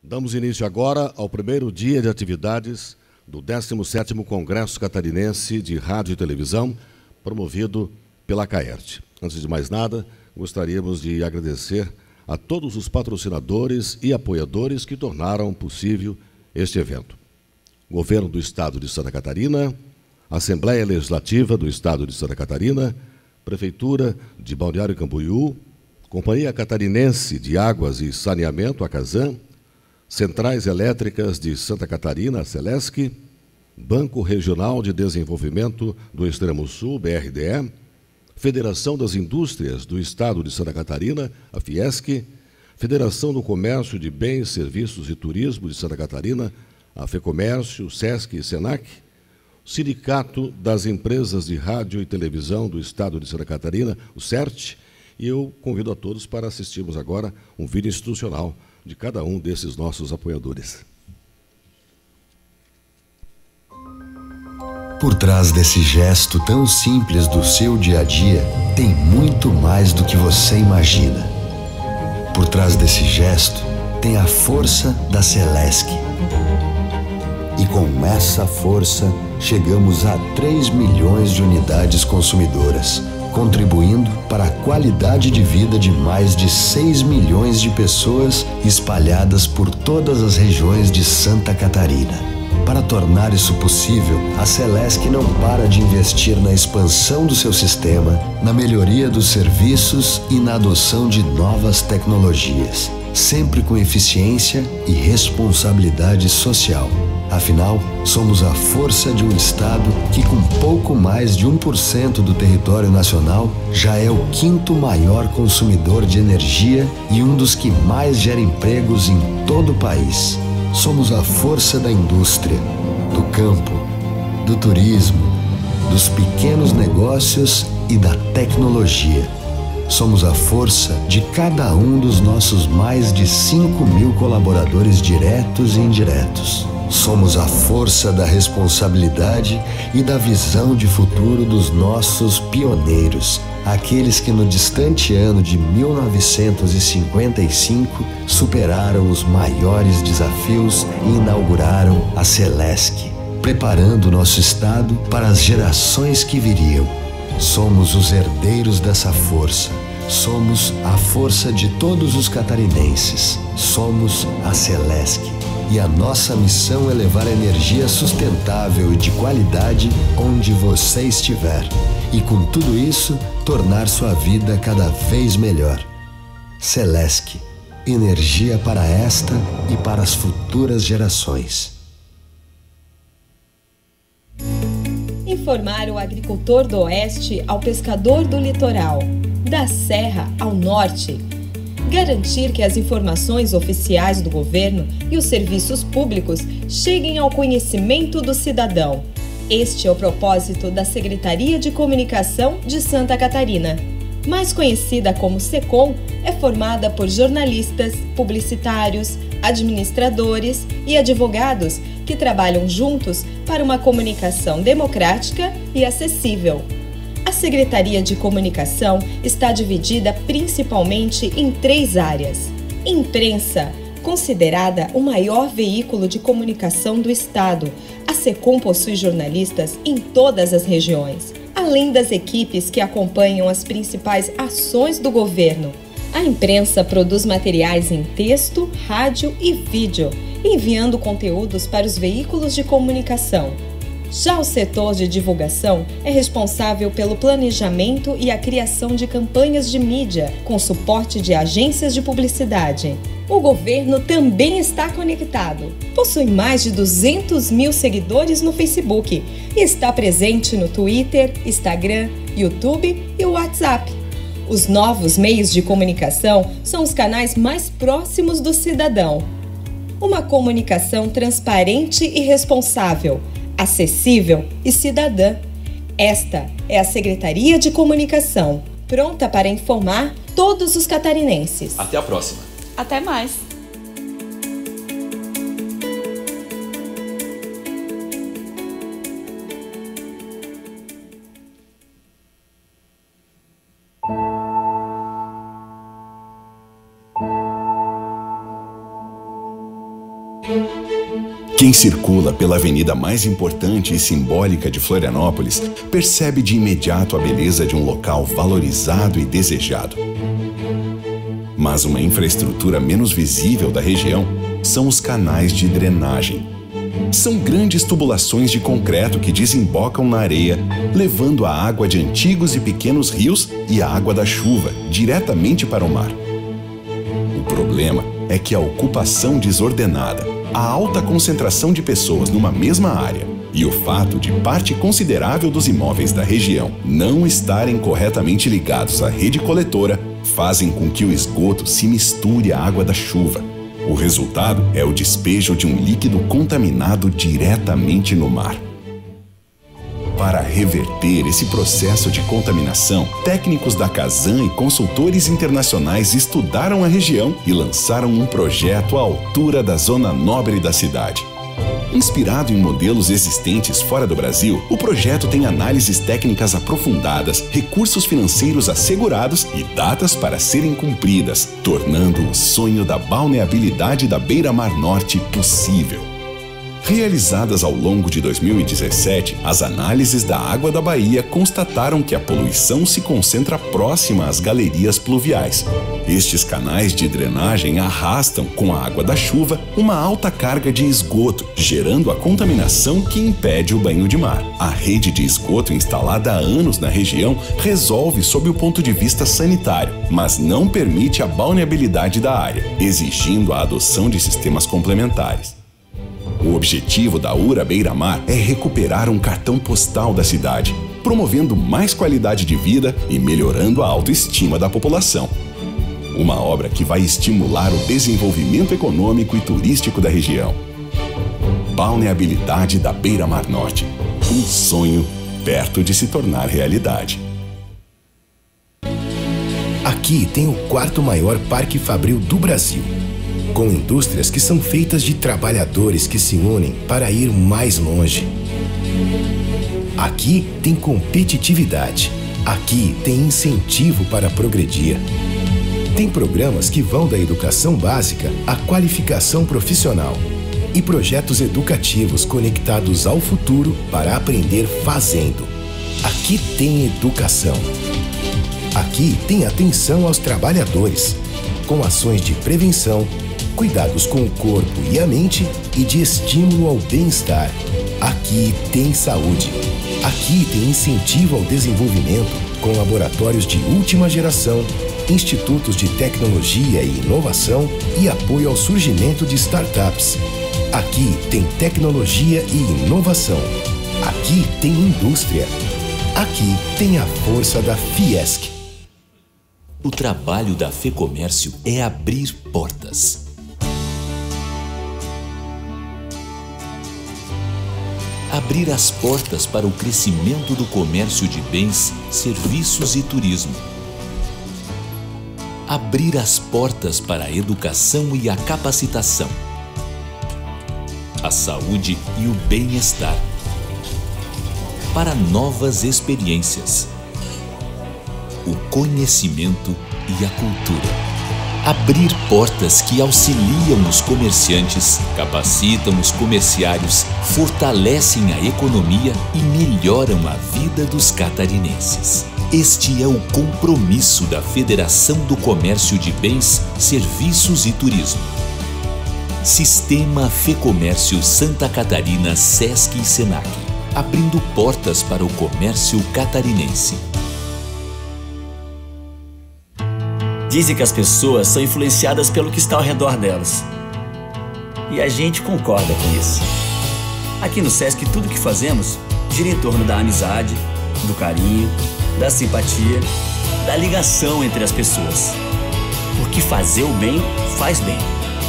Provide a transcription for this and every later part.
Damos início agora ao primeiro dia de atividades do 17º Congresso Catarinense de Rádio e Televisão, promovido pela CAERT. Antes de mais nada, gostaríamos de agradecer a todos os patrocinadores e apoiadores que tornaram possível este evento. Governo do Estado de Santa Catarina, Assembleia Legislativa do Estado de Santa Catarina, Prefeitura de Balneário Camboriú, Companhia Catarinense de Águas e Saneamento, a Casan, Centrais Elétricas de Santa Catarina, a Celesc, Banco Regional de Desenvolvimento do Extremo Sul, BRDE, Federação das Indústrias do Estado de Santa Catarina, a Fiesc, Federação do Comércio de Bens, Serviços e Turismo de Santa Catarina, a FEComércio, SESC e SENAC, Sindicato das Empresas de Rádio e Televisão do Estado de Santa Catarina, o CERT, e eu convido a todos para assistirmos agora um vídeo institucional de cada um desses nossos apoiadores. Por trás desse gesto tão simples do seu dia a dia, tem muito mais do que você imagina. Por trás desse gesto, tem a força da Celesc. E com essa força, chegamos a 3 milhões de unidades consumidoras, contribuindo para a qualidade de vida de mais de 6 milhões de pessoas espalhadas por todas as regiões de Santa Catarina. Para tornar isso possível, a Celesc não para de investir na expansão do seu sistema, na melhoria dos serviços e na adoção de novas tecnologias, sempre com eficiência e responsabilidade social. Afinal, somos a força de um Estado que, com pouco mais de 1% do território nacional, já é o 5º maior consumidor de energia e um dos que mais gera empregos em todo o país. Somos a força da indústria, do campo, do turismo, dos pequenos negócios e da tecnologia. Somos a força de cada um dos nossos mais de 5 mil colaboradores diretos e indiretos. Somos a força da responsabilidade e da visão de futuro dos nossos pioneiros, aqueles que no distante ano de 1955 superaram os maiores desafios e inauguraram a Celesc, preparando nosso Estado para as gerações que viriam. Somos os herdeiros dessa força. Somos a força de todos os catarinenses. Somos a Celesc. E a nossa missão é levar energia sustentável e de qualidade onde você estiver. E com tudo isso, tornar sua vida cada vez melhor. Celesc. Energia para esta e para as futuras gerações. Informar o agricultor do oeste ao pescador do litoral, da serra ao norte. Garantir que as informações oficiais do governo e os serviços públicos cheguem ao conhecimento do cidadão. Este é o propósito da Secretaria de Comunicação de Santa Catarina. Mais conhecida como SECOM, é formada por jornalistas, publicitários, administradores e advogados que trabalham juntos para uma comunicação democrática e acessível. A Secretaria de Comunicação está dividida principalmente em 3 áreas. Imprensa, considerada o maior veículo de comunicação do Estado, a SECOM possui jornalistas em todas as regiões, além das equipes que acompanham as principais ações do governo. A imprensa produz materiais em texto, rádio e vídeo, enviando conteúdos para os veículos de comunicação. Já o setor de divulgação é responsável pelo planejamento e a criação de campanhas de mídia, com suporte de agências de publicidade. O governo também está conectado. Possui mais de 200 mil seguidores no Facebook e está presente no Twitter, Instagram, YouTube e WhatsApp. Os novos meios de comunicação são os canais mais próximos do cidadão. Uma comunicação transparente e responsável, acessível e cidadã. Esta é a Secretaria de Comunicação, pronta para informar todos os catarinenses. Até a próxima. Até mais. Quem circula pela avenida mais importante e simbólica de Florianópolis percebe de imediato a beleza de um local valorizado e desejado. Mas uma infraestrutura menos visível da região são os canais de drenagem. São grandes tubulações de concreto que desembocam na areia, levando a água de antigos e pequenos rios e a água da chuva diretamente para o mar. O problema é que a ocupação desordenada, a alta concentração de pessoas numa mesma área e o fato de parte considerável dos imóveis da região não estarem corretamente ligados à rede coletora fazem com que o esgoto se misture à água da chuva. O resultado é o despejo de um líquido contaminado diretamente no mar. Para reverter esse processo de contaminação, técnicos da Casan e consultores internacionais estudaram a região e lançaram um projeto à altura da zona nobre da cidade. Inspirado em modelos existentes fora do Brasil, o projeto tem análises técnicas aprofundadas, recursos financeiros assegurados e datas para serem cumpridas, tornando o sonho da balneabilidade da Beira-Mar Norte possível. Realizadas ao longo de 2017, as análises da água da Bahia constataram que a poluição se concentra próxima às galerias pluviais. Estes canais de drenagem arrastam, com a água da chuva, uma alta carga de esgoto, gerando a contaminação que impede o banho de mar. A rede de esgoto instalada há anos na região resolve sob o ponto de vista sanitário, mas não permite a balneabilidade da área, exigindo a adoção de sistemas complementares. O objetivo da URA Beira-Mar é recuperar um cartão postal da cidade, promovendo mais qualidade de vida e melhorando a autoestima da população. Uma obra que vai estimular o desenvolvimento econômico e turístico da região. Balneabilidade da Beira-Mar Norte. Um sonho perto de se tornar realidade. Aqui tem o 4º maior parque fabril do Brasil, com indústrias que são feitas de trabalhadores que se unem para ir mais longe. Aqui tem competitividade. Aqui tem incentivo para progredir. Tem programas que vão da educação básica à qualificação profissional e projetos educativos conectados ao futuro para aprender fazendo. Aqui tem educação. Aqui tem atenção aos trabalhadores, com ações de prevenção, cuidados com o corpo e a mente e de estímulo ao bem-estar. Aqui tem saúde. Aqui tem incentivo ao desenvolvimento com laboratórios de última geração, institutos de tecnologia e inovação e apoio ao surgimento de startups. Aqui tem tecnologia e inovação. Aqui tem indústria. Aqui tem a força da Fiesc. O trabalho da FEComércio é abrir portas. Abrir as portas para o crescimento do comércio de bens, serviços e turismo. Abrir as portas para a educação e a capacitação. A saúde e o bem-estar. Para novas experiências. O conhecimento e a cultura. Abrir portas que auxiliam os comerciantes, capacitam os comerciários, fortalecem a economia e melhoram a vida dos catarinenses. Este é o compromisso da Federação do Comércio de Bens, Serviços e Turismo. Sistema FEComércio Santa Catarina, Sesc e Senac, abrindo portas para o comércio catarinense. Dizem que as pessoas são influenciadas pelo que está ao redor delas. E a gente concorda com isso. Aqui no Sesc, tudo que fazemos gira em torno da amizade, do carinho, da simpatia, da ligação entre as pessoas. Porque fazer o bem faz bem.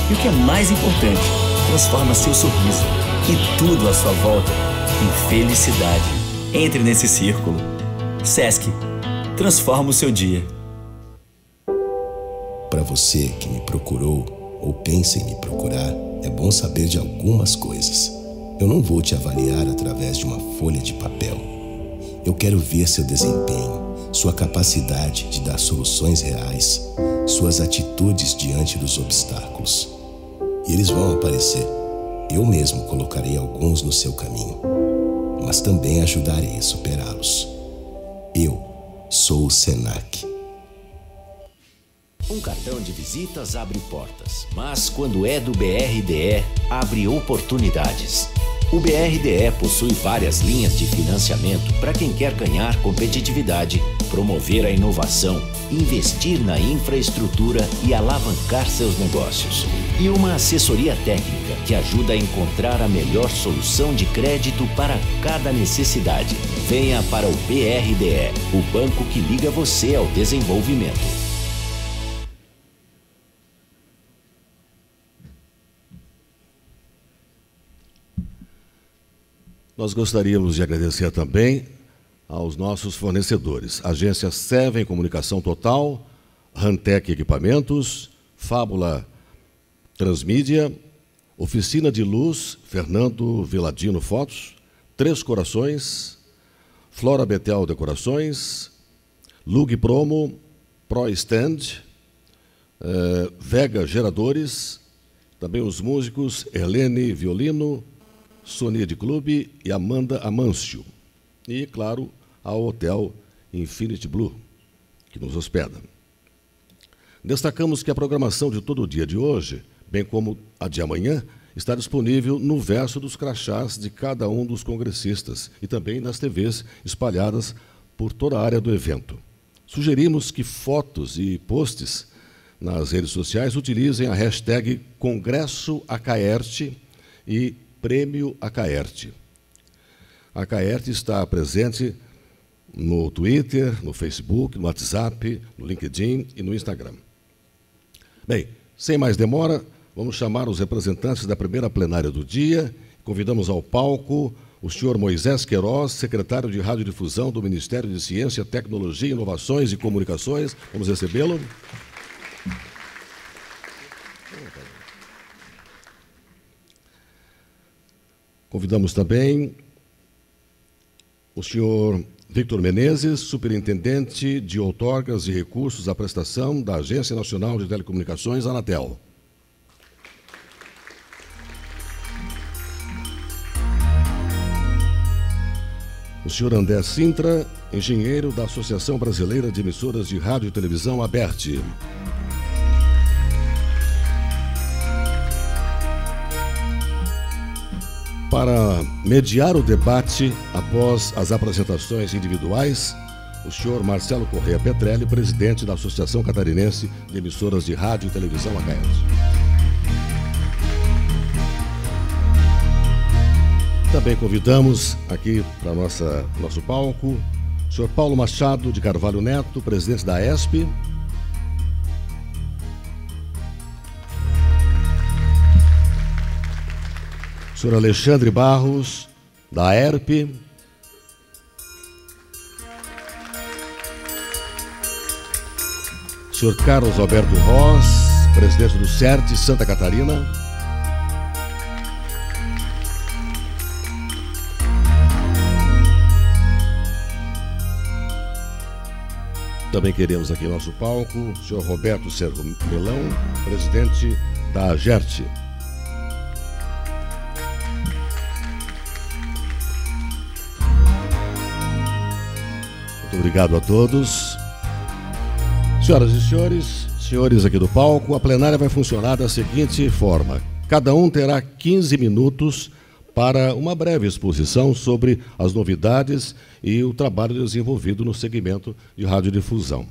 E o que é mais importante, transforma seu sorriso e tudo à sua volta em felicidade. Entre nesse círculo. Sesc, transforma o seu dia. Para você que me procurou ou pensa em me procurar, é bom saber de algumas coisas. Eu não vou te avaliar através de uma folha de papel. Eu quero ver seu desempenho, sua capacidade de dar soluções reais, suas atitudes diante dos obstáculos. E eles vão aparecer. Eu mesmo colocarei alguns no seu caminho, mas também ajudarei a superá-los. Eu sou o Senac. Um cartão de visitas abre portas, mas quando é do BRDE, abre oportunidades. O BRDE possui várias linhas de financiamento para quem quer ganhar competitividade, promover a inovação, investir na infraestrutura e alavancar seus negócios. E uma assessoria técnica que ajuda a encontrar a melhor solução de crédito para cada necessidade. Venha para o BRDE, o banco que liga você ao desenvolvimento. Nós gostaríamos de agradecer também aos nossos fornecedores. Agência Seven Comunicação Total, Rantec Equipamentos, Fábula Transmídia, Oficina de Luz, Fernando Veladino Fotos, Três Corações, Flora Betel Decorações, Lug Promo, Pro Stand, Vega Geradores, também os músicos Helene Violino, Sonia de Clube e Amanda Amâncio. E, claro, ao Hotel Infinity Blue, que nos hospeda. Destacamos que a programação de todo o dia de hoje, bem como a de amanhã, está disponível no verso dos crachás de cada um dos congressistas e também nas TVs espalhadas por toda a área do evento. Sugerimos que fotos e posts nas redes sociais utilizem a hashtag Congresso Acaerte e Prêmio Acaerte. A Acaerte está presente no Twitter, no Facebook, no WhatsApp, no LinkedIn e no Instagram. Bem, sem mais demora, vamos chamar os representantes da primeira plenária do dia. Convidamos ao palco o senhor Moisés Queiroz, secretário de Radiodifusão do Ministério de Ciência, Tecnologia, Inovações e Comunicações. Vamos recebê-lo. Convidamos também o senhor Victor Menezes, superintendente de outorgas e recursos à prestação da Agência Nacional de Telecomunicações, Anatel. O senhor André Sintra, engenheiro da Associação Brasileira de Emissoras de Rádio e Televisão, ABERT. Para mediar o debate após as apresentações individuais, o senhor Marcelo Corrêa Petrelli, presidente da Associação Catarinense de Emissoras de Rádio e Televisão, ACAERT. Também convidamos aqui para nosso palco o senhor Paulo Machado de Carvalho Neto, presidente da ESP. O senhor Alexandre Barros, da ERP. O senhor Carlos Alberto Ross, presidente do CERT Santa Catarina. Também queremos aqui no nosso palco o senhor Roberto Serro Melão, presidente da AGERT. Muito obrigado a todos. Senhoras e senhores aqui do palco, a plenária vai funcionar da seguinte forma. Cada um terá 15 minutos para uma breve exposição sobre as novidades e o trabalho desenvolvido no segmento de radiodifusão.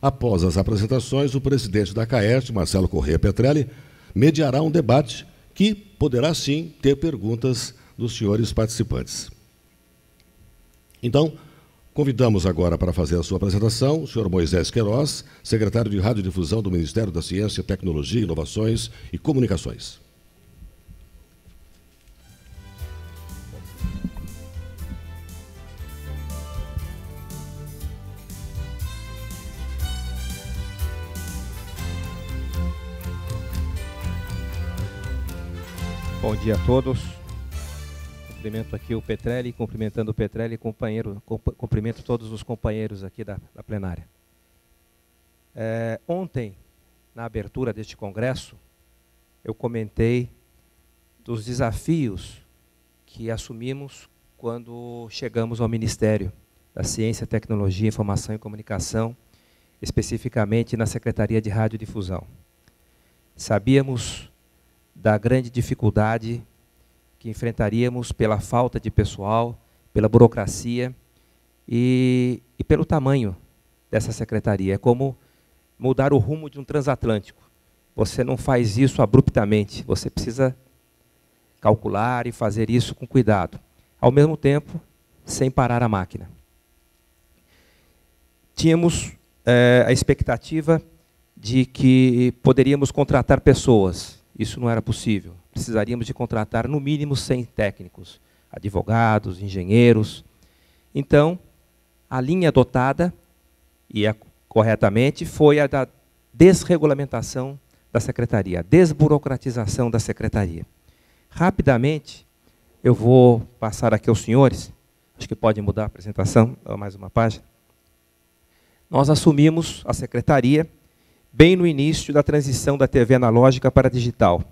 Após as apresentações, o presidente da CAERT, Marcelo Corrêa Petrelli, mediará um debate que poderá, sim, ter perguntas dos senhores participantes. Então, convidamos agora para fazer a sua apresentação o senhor Moisés Queiroz, secretário de Radiodifusão do Ministério da Ciência, Tecnologia, Inovações e Comunicações. Bom dia a todos. Cumprimento aqui o Petrelli, cumprimentando o Petrelli, cumprimento todos os companheiros aqui da plenária. Ontem, na abertura deste congresso, eu comentei dos desafios que assumimos quando chegamos ao Ministério da Ciência, Tecnologia, Informação e Comunicação, especificamente na Secretaria de Radiodifusão. Sabíamos da grande dificuldade que enfrentaríamos pela falta de pessoal, pela burocracia e pelo tamanho dessa secretaria. É como mudar o rumo de um transatlântico. Você não faz isso abruptamente, você precisa calcular e fazer isso com cuidado. Ao mesmo tempo, sem parar a máquina. Tínhamos a expectativa de que poderíamos contratar pessoas. Isso não era possível. Precisaríamos de contratar, no mínimo, 100 técnicos, advogados, engenheiros. Então, a linha adotada, e corretamente, foi a da desregulamentação da secretaria, a desburocratização da secretaria. Rapidamente, eu vou passar aqui aos senhores, acho que pode mudar a apresentação, mais uma página. Nós assumimos a secretaria bem no início da transição da TV analógica para a digital.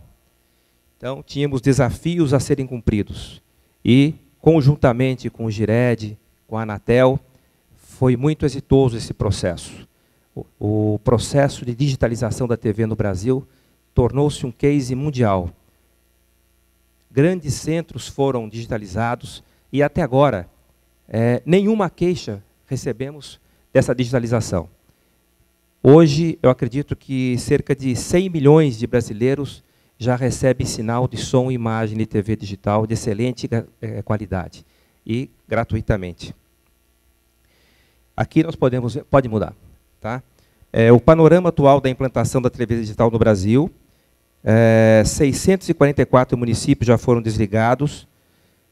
Então, tínhamos desafios a serem cumpridos. E, conjuntamente com o GIRED, com a Anatel, foi muito exitoso esse processo. O processo de digitalização da TV no Brasil tornou-se um case mundial. Grandes centros foram digitalizados e, até agora, nenhuma queixa recebemos dessa digitalização. Hoje, eu acredito que cerca de 100 milhões de brasileiros já recebem sinal de som e imagem de TV digital de excelente qualidade e gratuitamente. Aqui nós podemos, pode mudar, tá? O panorama atual da implantação da TV digital no Brasil, 644 municípios já foram desligados,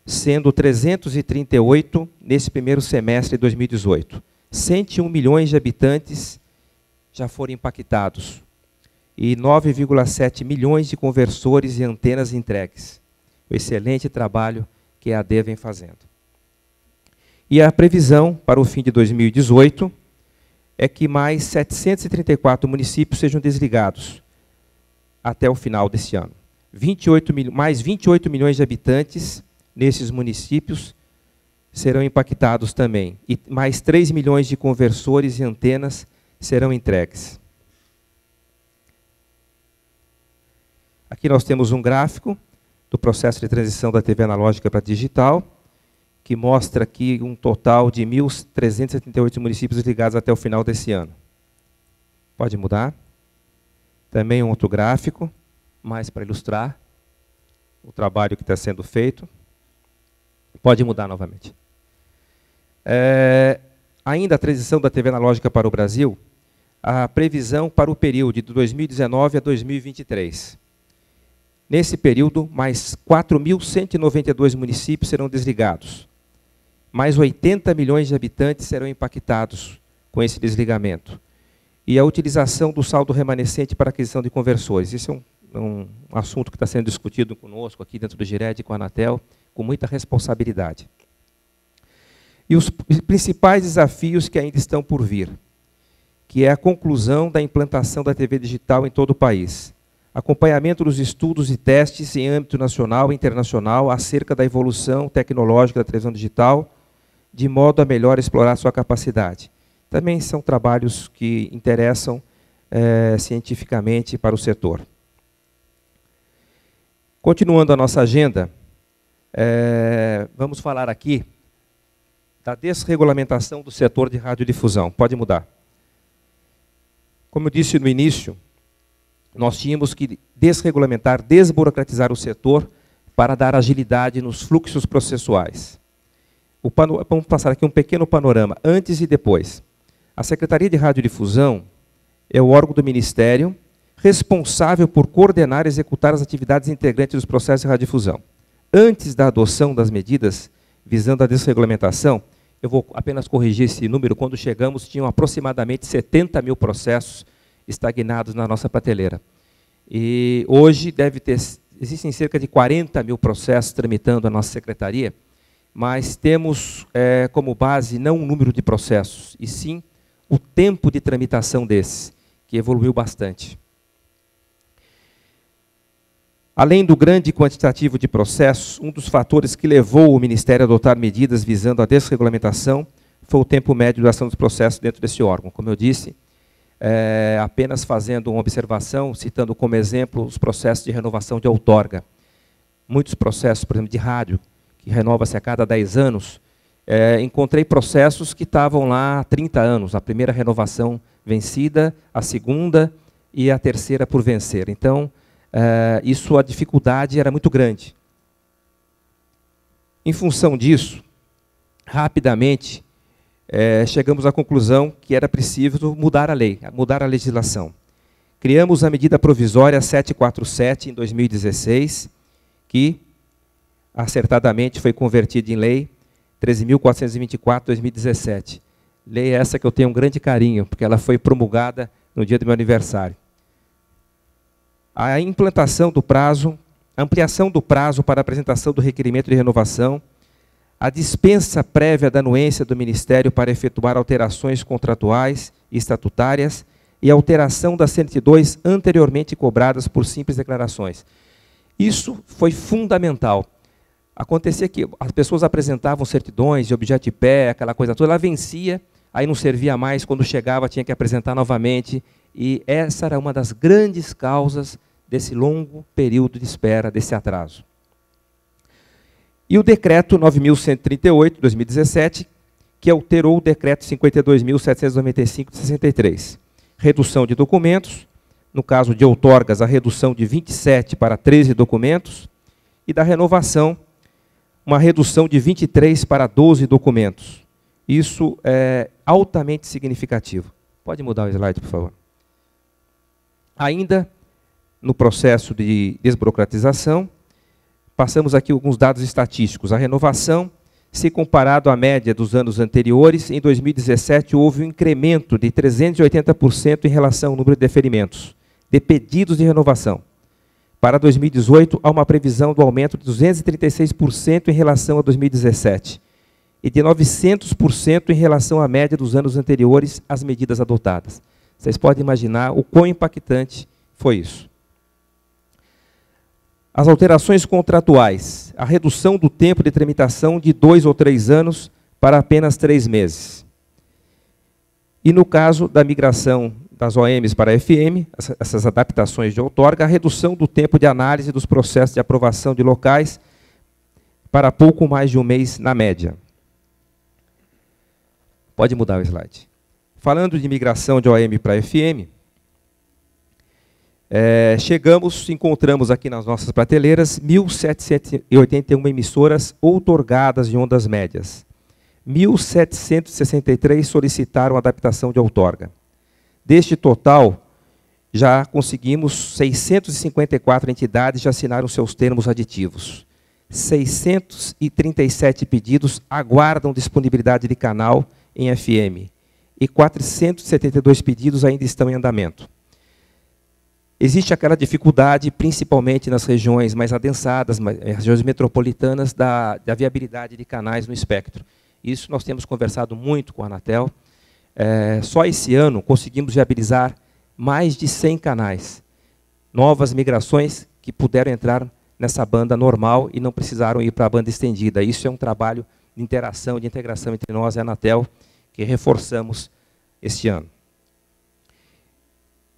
sendo 338 nesse primeiro semestre de 2018. 101 milhões de habitantes já foram impactados e 9,7 milhões de conversores e antenas entregues. O excelente trabalho que a AD vem fazendo. E a previsão para o fim de 2018 é que mais 734 municípios sejam desligados até o final desse ano. Mais 28 milhões de habitantes nesses municípios serão impactados também. E mais 3 milhões de conversores e antenas serão entregues. Aqui nós temos um gráfico do processo de transição da TV analógica para digital, que mostra aqui um total de 1.378 municípios ligados até o final desse ano. Pode mudar. Também um outro gráfico, mais para ilustrar o trabalho que está sendo feito. Pode mudar novamente. Ainda a transição da TV analógica para o Brasil, a previsão para o período de 2019 a 2023. Nesse período, mais 4.192 municípios serão desligados. Mais 80 milhões de habitantes serão impactados com esse desligamento. E a utilização do saldo remanescente para aquisição de conversores. Esse é um assunto que está sendo discutido conosco aqui dentro do GIRED e com a Anatel, com muita responsabilidade. E os principais desafios que ainda estão por vir, que é a conclusão da implantação da TV digital em todo o país, acompanhamento dos estudos e testes em âmbito nacional e internacional acerca da evolução tecnológica da televisão digital, de modo a melhor explorar sua capacidade. Também são trabalhos que interessam cientificamente para o setor. Continuando a nossa agenda, vamos falar aqui da desregulamentação do setor de radiodifusão. Pode mudar. Como eu disse no início, nós tínhamos que desregulamentar, desburocratizar o setor para dar agilidade nos fluxos processuais. Vamos passar aqui um pequeno panorama, antes e depois. A Secretaria de Radiodifusão é o órgão do Ministério responsável por coordenar e executar as atividades integrantes dos processos de radiodifusão. Antes da adoção das medidas visando a desregulamentação, eu vou apenas corrigir esse número, quando chegamos tinham aproximadamente 70 mil processos estagnados na nossa prateleira. E hoje existem cerca de 40 mil processos tramitando a nossa secretaria, mas temos como base não o número de processos, e sim o tempo de tramitação desses, que evoluiu bastante. Além do grande quantitativo de processos, um dos fatores que levou o Ministério a adotar medidas visando a desregulamentação foi o tempo médio de duração dos processos dentro desse órgão. Como eu disse, apenas fazendo uma observação, citando como exemplo os processos de renovação de outorga. Muitos processos, por exemplo, de rádio, que renova-se a cada 10 anos, encontrei processos que estavam lá há 30 anos, a primeira renovação vencida, a segunda e a terceira por vencer. Então, isso, a dificuldade era muito grande. Em função disso, rapidamente, chegamos à conclusão que era preciso mudar a lei, mudar a legislação. Criamos a medida provisória 747 em 2016, que acertadamente foi convertida em lei 13.424 2017. Lei essa que eu tenho um grande carinho, porque ela foi promulgada no dia do meu aniversário. A implantação do prazo, a ampliação do prazo para a apresentação do requerimento de renovação, a dispensa prévia da anuência do Ministério para efetuar alterações contratuais e estatutárias e a alteração das certidões anteriormente cobradas por simples declarações. Isso foi fundamental. Acontecia que as pessoas apresentavam certidões de objeto de pé, aquela coisa toda, ela vencia, aí não servia mais, quando chegava tinha que apresentar novamente, e essa era uma das grandes causas desse longo período de espera, desse atraso. E o decreto 9.138, de 2017, que alterou o decreto 52.795, de 63. Redução de documentos, no caso de outorgas, a redução de 27 para 13 documentos, e da renovação, uma redução de 23 para 12 documentos. Isso é altamente significativo. Pode mudar o slide, por favor. Ainda no processo de desburocratização, passamos aqui alguns dados estatísticos. A renovação, se comparado à média dos anos anteriores, em 2017 houve um incremento de 380% em relação ao número de deferimentos, de pedidos de renovação. Para 2018, há uma previsão do aumento de 236% em relação a 2017 e de 900% em relação à média dos anos anteriores às medidas adotadas. Vocês podem imaginar o quão impactante foi isso. As alterações contratuais, a redução do tempo de tramitação de 2 ou 3 anos para apenas 3 meses. E no caso da migração das OMs para a FM, essas adaptações de outorga, a redução do tempo de análise dos processos de aprovação de locais para pouco mais de um mês na média. Pode mudar o slide. Falando de migração de OM para a FM, encontramos aqui nas nossas prateleiras 1.781 emissoras outorgadas de ondas médias. 1.763 solicitaram adaptação de outorga. Deste total, já conseguimos 654 entidades já assinaram seus termos aditivos. 637 pedidos aguardam disponibilidade de canal em FM. E 472 pedidos ainda estão em andamento. Existe aquela dificuldade, principalmente nas regiões mais adensadas, regiões metropolitanas, da viabilidade de canais no espectro. Isso nós temos conversado muito com a Anatel. Só esse ano conseguimos viabilizar mais de 100 canais. Novas migrações que puderam entrar nessa banda normal e não precisaram ir para a banda estendida. Isso é um trabalho de interação, de integração entre nós e a Anatel, que reforçamos este ano.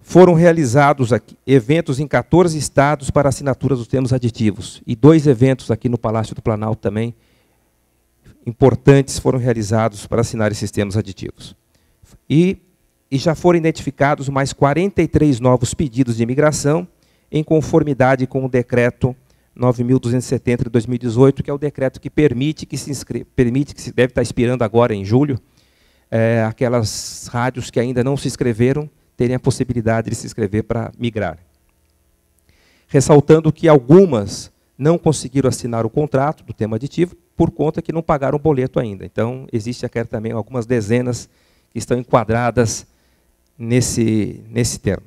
Foram realizados aqui eventos em 14 estados para assinatura dos termos aditivos. E 2 eventos aqui no Palácio do Planalto também, importantes, foram realizados para assinar esses termos aditivos. E já foram identificados mais 43 novos pedidos de imigração, em conformidade com o decreto 9.270 de 2018, que é o decreto que permite que se deve estar expirando agora em julho, aquelas rádios que ainda não se inscreveram, terem a possibilidade de se inscrever para migrar. Ressaltando que algumas não conseguiram assinar o contrato do tema aditivo por conta que não pagaram o boleto ainda. Então, existe aqui também algumas dezenas que estão enquadradas nesse termo.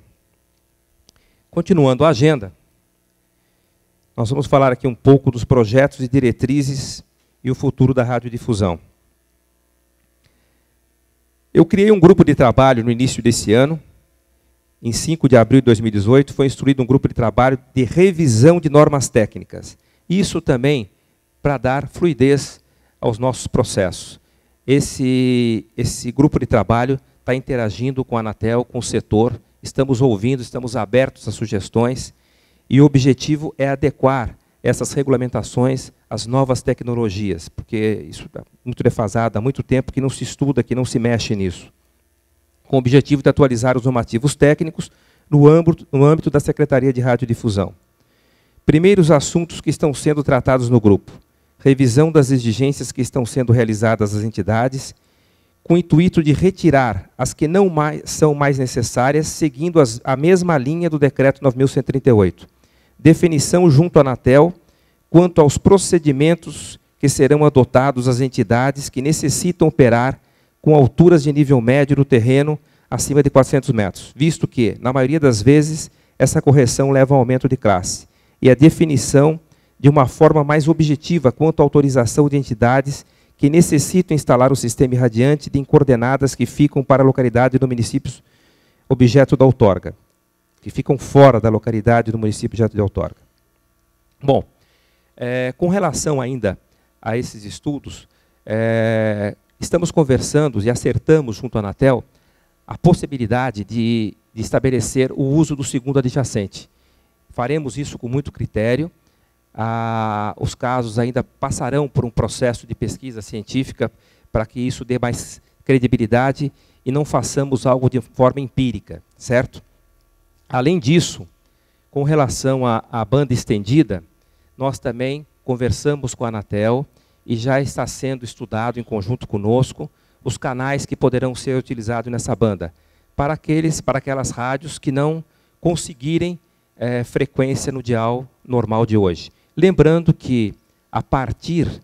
Continuando a agenda, nós vamos falar aqui um pouco dos projetos e diretrizes e o futuro da radiodifusão. Eu criei um grupo de trabalho no início desse ano, em 5 de abril de 2018, foi instruído um grupo de trabalho de revisão de normas técnicas. Isso também para dar fluidez aos nossos processos. Esse grupo de trabalho está interagindo com a Anatel, com o setor, estamos ouvindo, estamos abertos a sugestões, e o objetivo é adequar essas regulamentações às novas tecnologias, porque isso está muito defasado, há muito tempo que não se estuda, que não se mexe nisso. Com o objetivo de atualizar os normativos técnicos no âmbito da Secretaria de Radiodifusão. Primeiros assuntos que estão sendo tratados no grupo: revisão das exigências que estão sendo realizadas às entidades, com o intuito de retirar as que não são mais necessárias, seguindo a mesma linha do Decreto 9.138. Definição junto à Anatel quanto aos procedimentos que serão adotados às entidades que necessitam operar com alturas de nível médio do terreno acima de 400 metros, visto que, na maioria das vezes, essa correção leva a aumento de classe, e a definição de uma forma mais objetiva quanto à autorização de entidades que necessitam instalar o sistema irradiante em coordenadas que ficam para a localidade do município objeto da outorga, que ficam fora da localidade do município objeto de outorga. Bom, com relação ainda a esses estudos, estamos conversando e acertamos junto à Anatel a possibilidade de estabelecer o uso do segundo adjacente. Faremos isso com muito critério. Os casos ainda passarão por um processo de pesquisa científica para que isso dê mais credibilidade e não façamos algo de forma empírica, certo? Além disso, com relação à banda estendida, nós também conversamos com a Anatel e já está sendo estudado em conjunto conosco os canais que poderão ser utilizados nessa banda, para aquelas rádios que não conseguirem frequência no dial normal de hoje. Lembrando que, a partir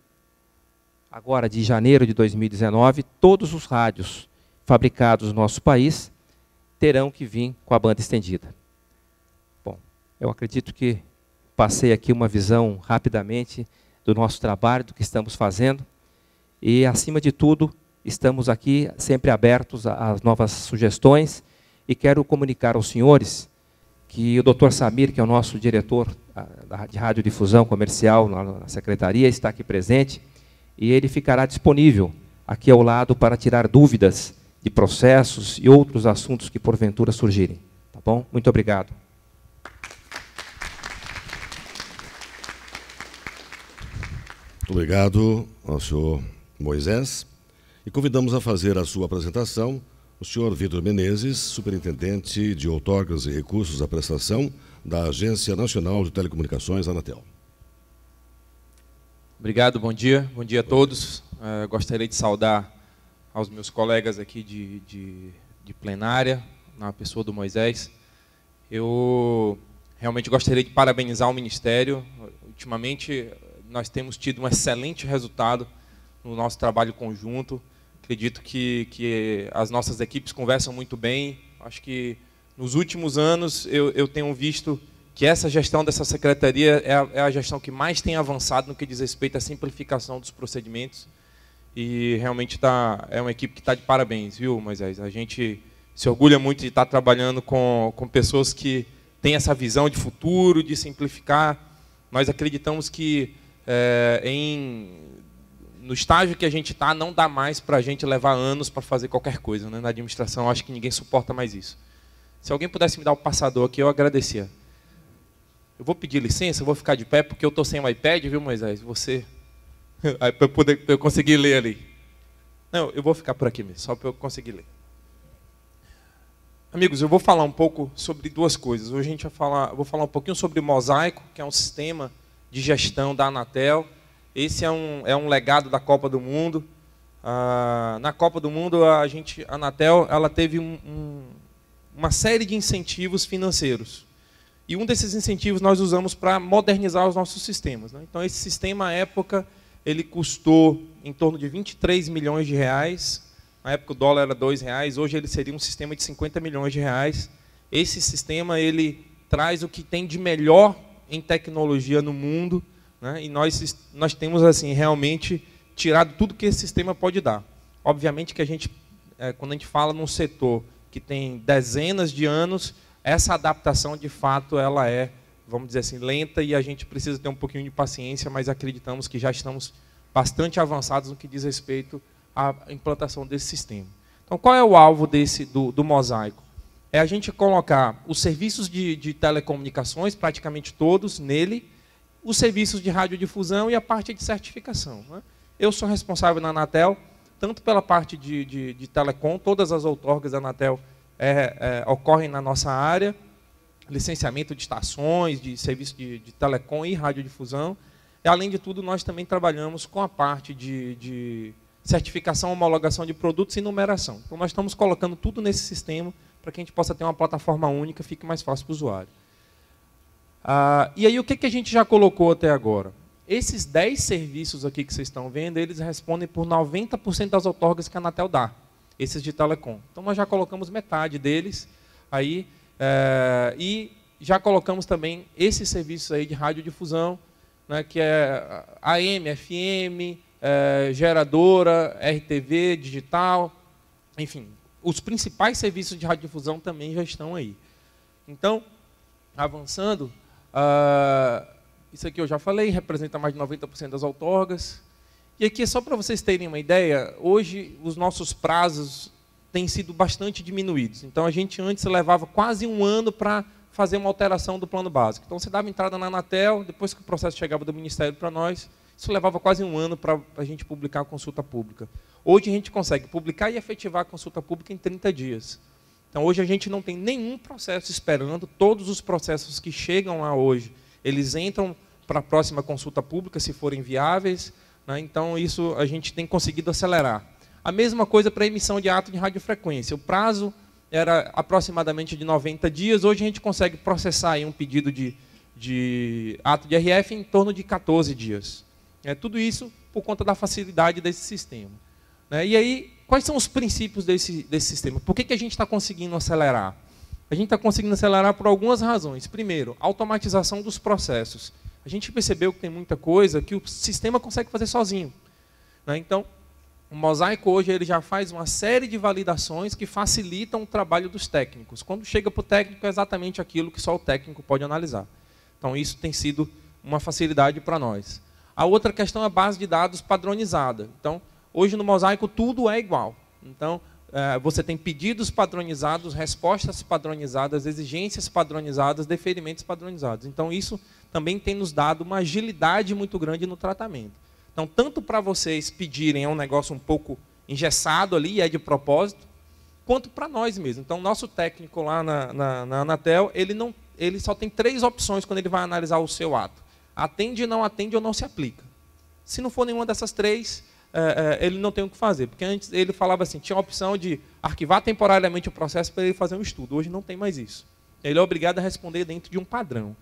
agora de janeiro de 2019, todos os rádios fabricados no nosso país terão que vir com a banda estendida. Bom, eu acredito que passei aqui uma visão rapidamente do nosso trabalho, do que estamos fazendo, e, acima de tudo, estamos aqui sempre abertos às novas sugestões, e quero comunicar aos senhores que o Dr. Samir, que é o nosso diretor de radiodifusão comercial na secretaria, está aqui presente, e ele ficará disponível aqui ao lado para tirar dúvidas de processos e outros assuntos que porventura surgirem. Tá bom? Muito obrigado. Muito obrigado ao senhor Moisés. E convidamos a fazer a sua apresentação o senhor Vitor Menezes, superintendente de outorgas e recursos à prestação da Agência Nacional de Telecomunicações, Anatel. Obrigado, bom dia a todos. Gostaria de saudar aos meus colegas aqui de plenária, na pessoa do Moisés. Eu realmente gostaria de parabenizar o Ministério. Ultimamente, nós temos tido um excelente resultado no nosso trabalho conjunto. Acredito que as nossas equipes conversam muito bem. Acho que nos últimos anos eu tenho visto que essa gestão dessa secretaria é a gestão que mais tem avançado no que diz respeito à simplificação dos procedimentos. E realmente é uma equipe que está de parabéns, viu, Moisés? A gente se orgulha muito de estar trabalhando com pessoas que têm essa visão de futuro, de simplificar. Nós acreditamos que no estágio que a gente está, não dá mais para a gente levar anos para fazer qualquer coisa, né? Na administração, acho que ninguém suporta mais isso. Se alguém pudesse me dar o passador aqui, eu agradecia. Eu vou pedir licença, eu vou ficar de pé, porque eu estou sem o iPad, viu, Moisés? Você... para eu conseguir ler ali. Não, eu vou ficar por aqui mesmo, só para eu conseguir ler. Amigos, eu vou falar um pouco sobre duas coisas. Hoje eu vou falar um pouquinho sobre o Mosaico, que é um sistema de gestão da Anatel. Esse é um legado da Copa do Mundo. Na Copa do Mundo, a Anatel ela teve uma série de incentivos financeiros. E um desses incentivos nós usamos para modernizar os nossos sistemas, né? Então, esse sistema, à época, ele custou em torno de 23 milhões de reais. Na época, o dólar era R$2. Hoje, ele seria um sistema de 50 milhões de reais. Esse sistema ele traz o que tem de melhor em tecnologia no mundo, né? E nós temos assim realmente tirado tudo que esse sistema pode dar. Obviamente que quando a gente fala num setor que tem dezenas de anos, essa adaptação, de fato, ela é, vamos dizer assim, lenta, e a gente precisa ter um pouquinho de paciência, mas acreditamos que já estamos bastante avançados no que diz respeito à implantação desse sistema. Então, qual é o alvo do mosaico? É a gente colocar os serviços de telecomunicações, praticamente todos, nele, os serviços de radiodifusão e a parte de certificação, né? Eu sou responsável na Anatel, tanto pela parte de telecom, todas as outorgas da Anatel ocorrem na nossa área, licenciamento de estações, de serviço de telecom e radiodifusão. E, além de tudo, nós também trabalhamos com a parte de certificação, homologação de produtos e numeração. Então, nós estamos colocando tudo nesse sistema para que a gente possa ter uma plataforma única, fique mais fácil para o usuário. E aí, o que a gente já colocou até agora? Esses 10 serviços aqui que vocês estão vendo, eles respondem por 90% das outorgas que a Anatel dá, esses de telecom. Então, nós já colocamos metade deles aí, e já colocamos também esses serviços aí de radiodifusão, né, que é AM, FM, geradora, RTV, digital, enfim, os principais serviços de radiodifusão também já estão aí. Então, avançando, isso aqui eu já falei, representa mais de 90% das outorgas. E aqui, só para vocês terem uma ideia, hoje os nossos prazos têm sido bastante diminuídos. Então, a gente antes levava quase um ano para fazer uma alteração do plano básico. Então, você dava entrada na Anatel, depois que o processo chegava do Ministério para nós, isso levava quase um ano para a gente publicar a consulta pública. Hoje, a gente consegue publicar e efetivar a consulta pública em 30 dias. Então, hoje, a gente não tem nenhum processo esperando. Todos os processos que chegam lá hoje, eles entram para a próxima consulta pública, se forem viáveis, né? Então, isso a gente tem conseguido acelerar. A mesma coisa para a emissão de ato de radiofrequência. O prazo era aproximadamente de 90 dias. Hoje, a gente consegue processar aí um pedido de ato de RF em torno de 14 dias. Tudo isso por conta da facilidade desse sistema. E aí, quais são os princípios desse sistema? Por que a gente está conseguindo acelerar? A gente está conseguindo acelerar por algumas razões. Primeiro, automatização dos processos. A gente percebeu que tem muita coisa que o sistema consegue fazer sozinho. Então, o mosaico hoje ele já faz uma série de validações que facilitam o trabalho dos técnicos. Quando chega para o técnico, é exatamente aquilo que só o técnico pode analisar. Então, isso tem sido uma facilidade para nós. A outra questão é a base de dados padronizada. Então, hoje no mosaico tudo é igual. Então, você tem pedidos padronizados, respostas padronizadas, exigências padronizadas, deferimentos padronizados. Então, isso também tem nos dado uma agilidade muito grande no tratamento. Então, tanto para vocês pedirem, é um negócio um pouco engessado ali, é de propósito, quanto para nós mesmos. Então, nosso técnico lá na Anatel, ele só tem 3 opções quando ele vai analisar o seu ato. Atende, não atende ou não se aplica. Se não for nenhuma dessas 3, ele não tem o que fazer. Porque antes ele falava assim, tinha a opção de arquivar temporariamente o processo para ele fazer um estudo. Hoje não tem mais isso. Ele é obrigado a responder dentro de um padrão.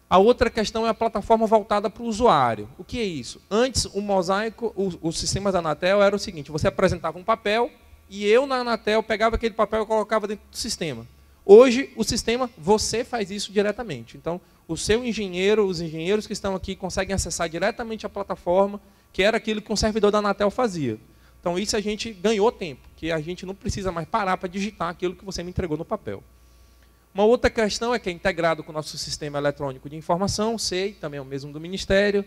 A outra questão é a plataforma voltada para o usuário. O que é isso? Antes, o mosaico, os sistemas da Anatel era o seguinte, você apresentava um papel e eu, na Anatel, pegava aquele papel e colocava dentro do sistema. Hoje, o sistema, você faz isso diretamente. Então, o seu engenheiro, os engenheiros que estão aqui, conseguem acessar diretamente a plataforma, que era aquilo que um servidor da Anatel fazia. Então, isso a gente ganhou tempo, que a gente não precisa mais parar para digitar aquilo que você me entregou no papel. Uma outra questão é que é integrado com o nosso sistema eletrônico de informação, SEI, também é o mesmo do Ministério.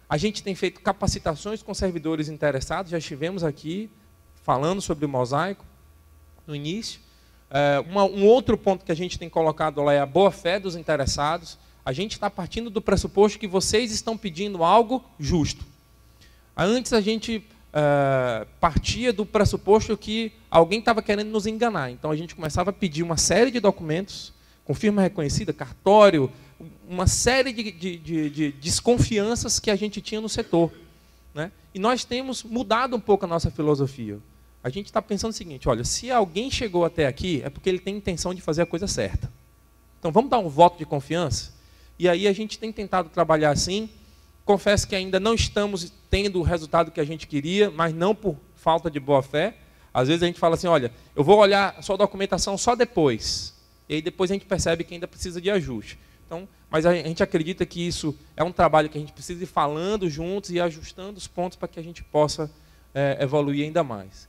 A gente tem feito capacitações com servidores interessados, já estivemos aqui falando sobre o mosaico no início. Um outro ponto que a gente tem colocado lá é a boa-fé dos interessados. A gente está partindo do pressuposto que vocês estão pedindo algo justo. Antes a gente partia do pressuposto que alguém estava querendo nos enganar. Então a gente começava a pedir uma série de documentos, com firma reconhecida, cartório, uma série de desconfianças que a gente tinha no setor. E nós temos mudado um pouco a nossa filosofia. A gente está pensando o seguinte, olha, se alguém chegou até aqui, é porque ele tem intenção de fazer a coisa certa. Então vamos dar um voto de confiança? E aí a gente tem tentado trabalhar assim. Confesso que ainda não estamos tendo o resultado que a gente queria, mas não por falta de boa-fé. Às vezes a gente fala assim, olha, eu vou olhar a sua documentação só depois. E aí depois a gente percebe que ainda precisa de ajuste. Então, mas a gente acredita que isso é um trabalho que a gente precisa ir falando juntos e ajustando os pontos para que a gente possa evoluir ainda mais.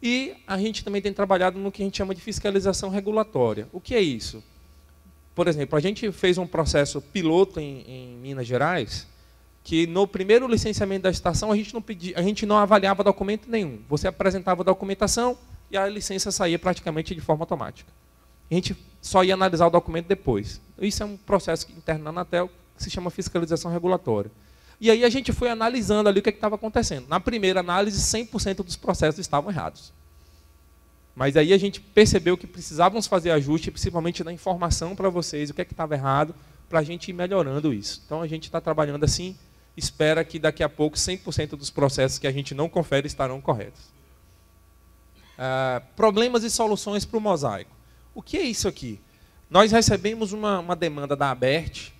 E a gente também tem trabalhado no que a gente chama de fiscalização regulatória. O que é isso? Por exemplo, a gente fez um processo piloto em Minas Gerais, que no primeiro licenciamento da estação a gente não avaliava documento nenhum. Você apresentava a documentação e a licença saía praticamente de forma automática. A gente só ia analisar o documento depois. Isso é um processo interno na Anatel que se chama fiscalização regulatória. E aí a gente foi analisando ali o que estava acontecendo. Na primeira análise, 100% dos processos estavam errados. Mas aí a gente percebeu que precisávamos fazer ajuste, principalmente na informação para vocês, o que estava errado, para a gente ir melhorando isso. Então a gente está trabalhando assim, espera que daqui a pouco 100% dos processos que a gente não confere estarão corretos. Problemas e soluções para o mosaico. O que é isso aqui? Nós recebemos uma demanda da ABERT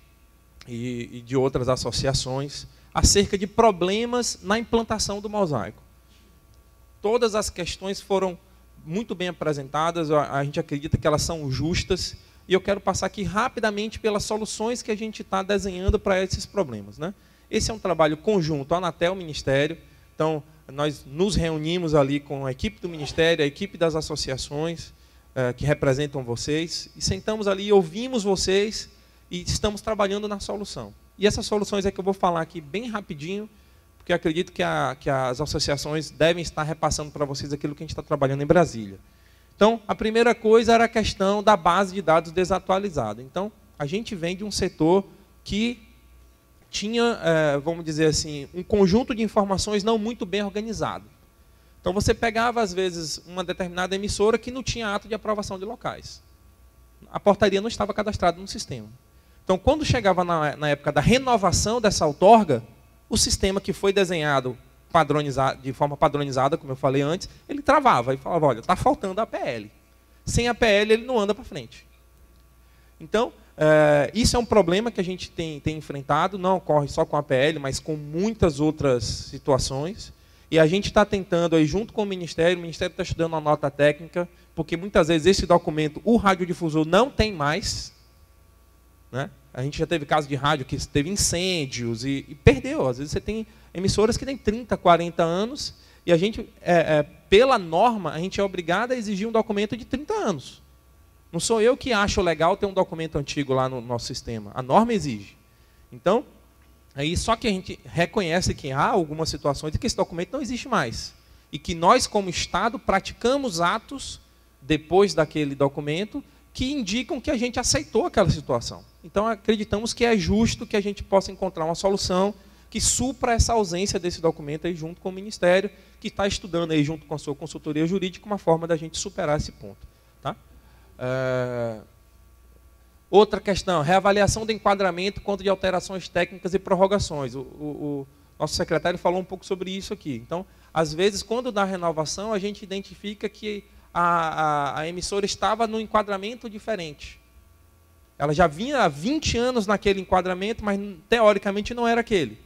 e de outras associações acerca de problemas na implantação do mosaico. Todas as questões foram muito bem apresentadas, a gente acredita que elas são justas, e eu quero passar aqui rapidamente pelas soluções que a gente está desenhando para esses problemas, né? Esse é um trabalho conjunto, Anatel, Ministério. Então, nós nos reunimos ali com a equipe do Ministério, a equipe das associações que representam vocês, e sentamos ali, ouvimos vocês, e estamos trabalhando na solução. E essas soluções é que eu vou falar aqui bem rapidinho, porque eu acredito que as associações devem estar repassando para vocês aquilo que a gente está trabalhando em Brasília. Então, a primeira coisa era a questão da base de dados desatualizada. Então, a gente vem de um setor que tinha, vamos dizer assim, um conjunto de informações não muito bem organizado. Então, você pegava, às vezes, uma determinada emissora que não tinha ato de aprovação de locais. A portaria não estava cadastrada no sistema. Então, quando chegava na época da renovação dessa outorga, o sistema que foi desenhado de forma padronizada, como eu falei antes, ele travava e falava, olha, está faltando a APL. Sem a APL, ele não anda para frente. Então, isso é um problema que a gente tem enfrentado, não ocorre só com a APL, mas com muitas outras situações. E a gente está tentando, aí, junto com o Ministério está estudando uma nota técnica, porque muitas vezes esse documento, o radiodifusor não tem mais, né? A gente já teve caso de rádio que teve incêndios e perdeu. Às vezes você tem emissoras que têm 30, 40 anos e a gente, pela norma, a gente é obrigado a exigir um documento de 30 anos. Não sou eu que acho legal ter um documento antigo lá no nosso sistema. A norma exige. Então, aí só que a gente reconhece que há algumas situações em que esse documento não existe mais. E que nós, como Estado, praticamos atos depois daquele documento que indicam que a gente aceitou aquela situação. Então, acreditamos que é justo que a gente possa encontrar uma solução que supra essa ausência desse documento aí junto com o Ministério, que está estudando aí junto com a sua consultoria jurídica uma forma da gente superar esse ponto. Tá? Outra questão, reavaliação do enquadramento contra de alterações técnicas e prorrogações. O nosso secretário falou um pouco sobre isso aqui. Então, às vezes, quando dá renovação, a gente identifica que a emissora estava num enquadramento diferente. Ela já vinha há 20 anos naquele enquadramento, mas teoricamente não era aquele.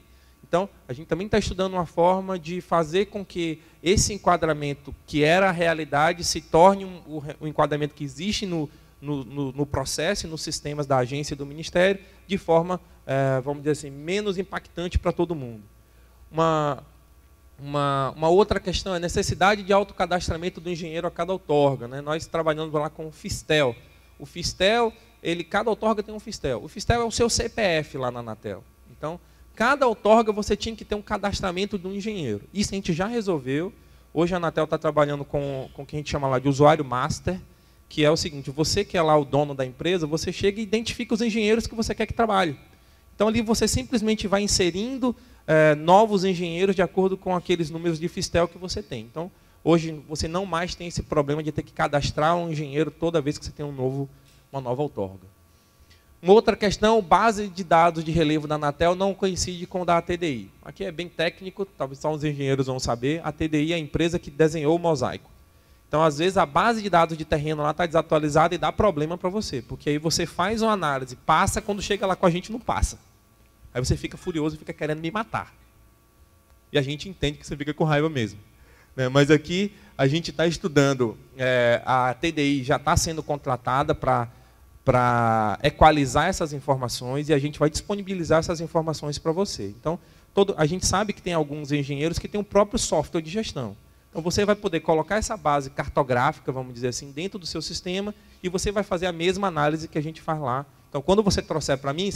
Então, a gente também está estudando uma forma de fazer com que esse enquadramento, que era a realidade, se torne um enquadramento que existe no processo e nos sistemas da agência e do Ministério, de forma, vamos dizer assim, menos impactante para todo mundo. Uma outra questão é a necessidade de autocadastramento do engenheiro a cada outorga, né? Nós trabalhamos lá com o Fistel. O Fistel, cada outorga tem um Fistel. O Fistel é o seu CPF lá na Anatel. Então, cada outorga você tinha que ter um cadastramento do engenheiro. Isso a gente já resolveu. Hoje a Anatel está trabalhando com o que a gente chama lá de usuário master, que é o seguinte, você que é lá o dono da empresa, você chega e identifica os engenheiros que você quer que trabalhem. Então, ali você simplesmente vai inserindo novos engenheiros de acordo com aqueles números de Fistel que você tem. Então, hoje você não mais tem esse problema de ter que cadastrar um engenheiro toda vez que você tem uma nova outorga. Uma outra questão, base de dados de relevo da Anatel não coincide com o da ATDI. Aqui é bem técnico, talvez só os engenheiros vão saber. A ATDI é a empresa que desenhou o mosaico. Então, às vezes, a base de dados de terreno lá está desatualizada e dá problema para você, porque aí você faz uma análise, passa, quando chega lá com a gente, não passa. Aí você fica furioso e fica querendo me matar. E a gente entende que você fica com raiva mesmo. Né? Mas aqui a gente está estudando, a TDI já está sendo contratada para equalizar essas informações e a gente vai disponibilizar essas informações para você. Então, a gente sabe que tem alguns engenheiros que têm o próprio software de gestão. Então você vai poder colocar essa base cartográfica, vamos dizer assim, dentro do seu sistema e você vai fazer a mesma análise que a gente faz lá. Então quando você trouxer para mim,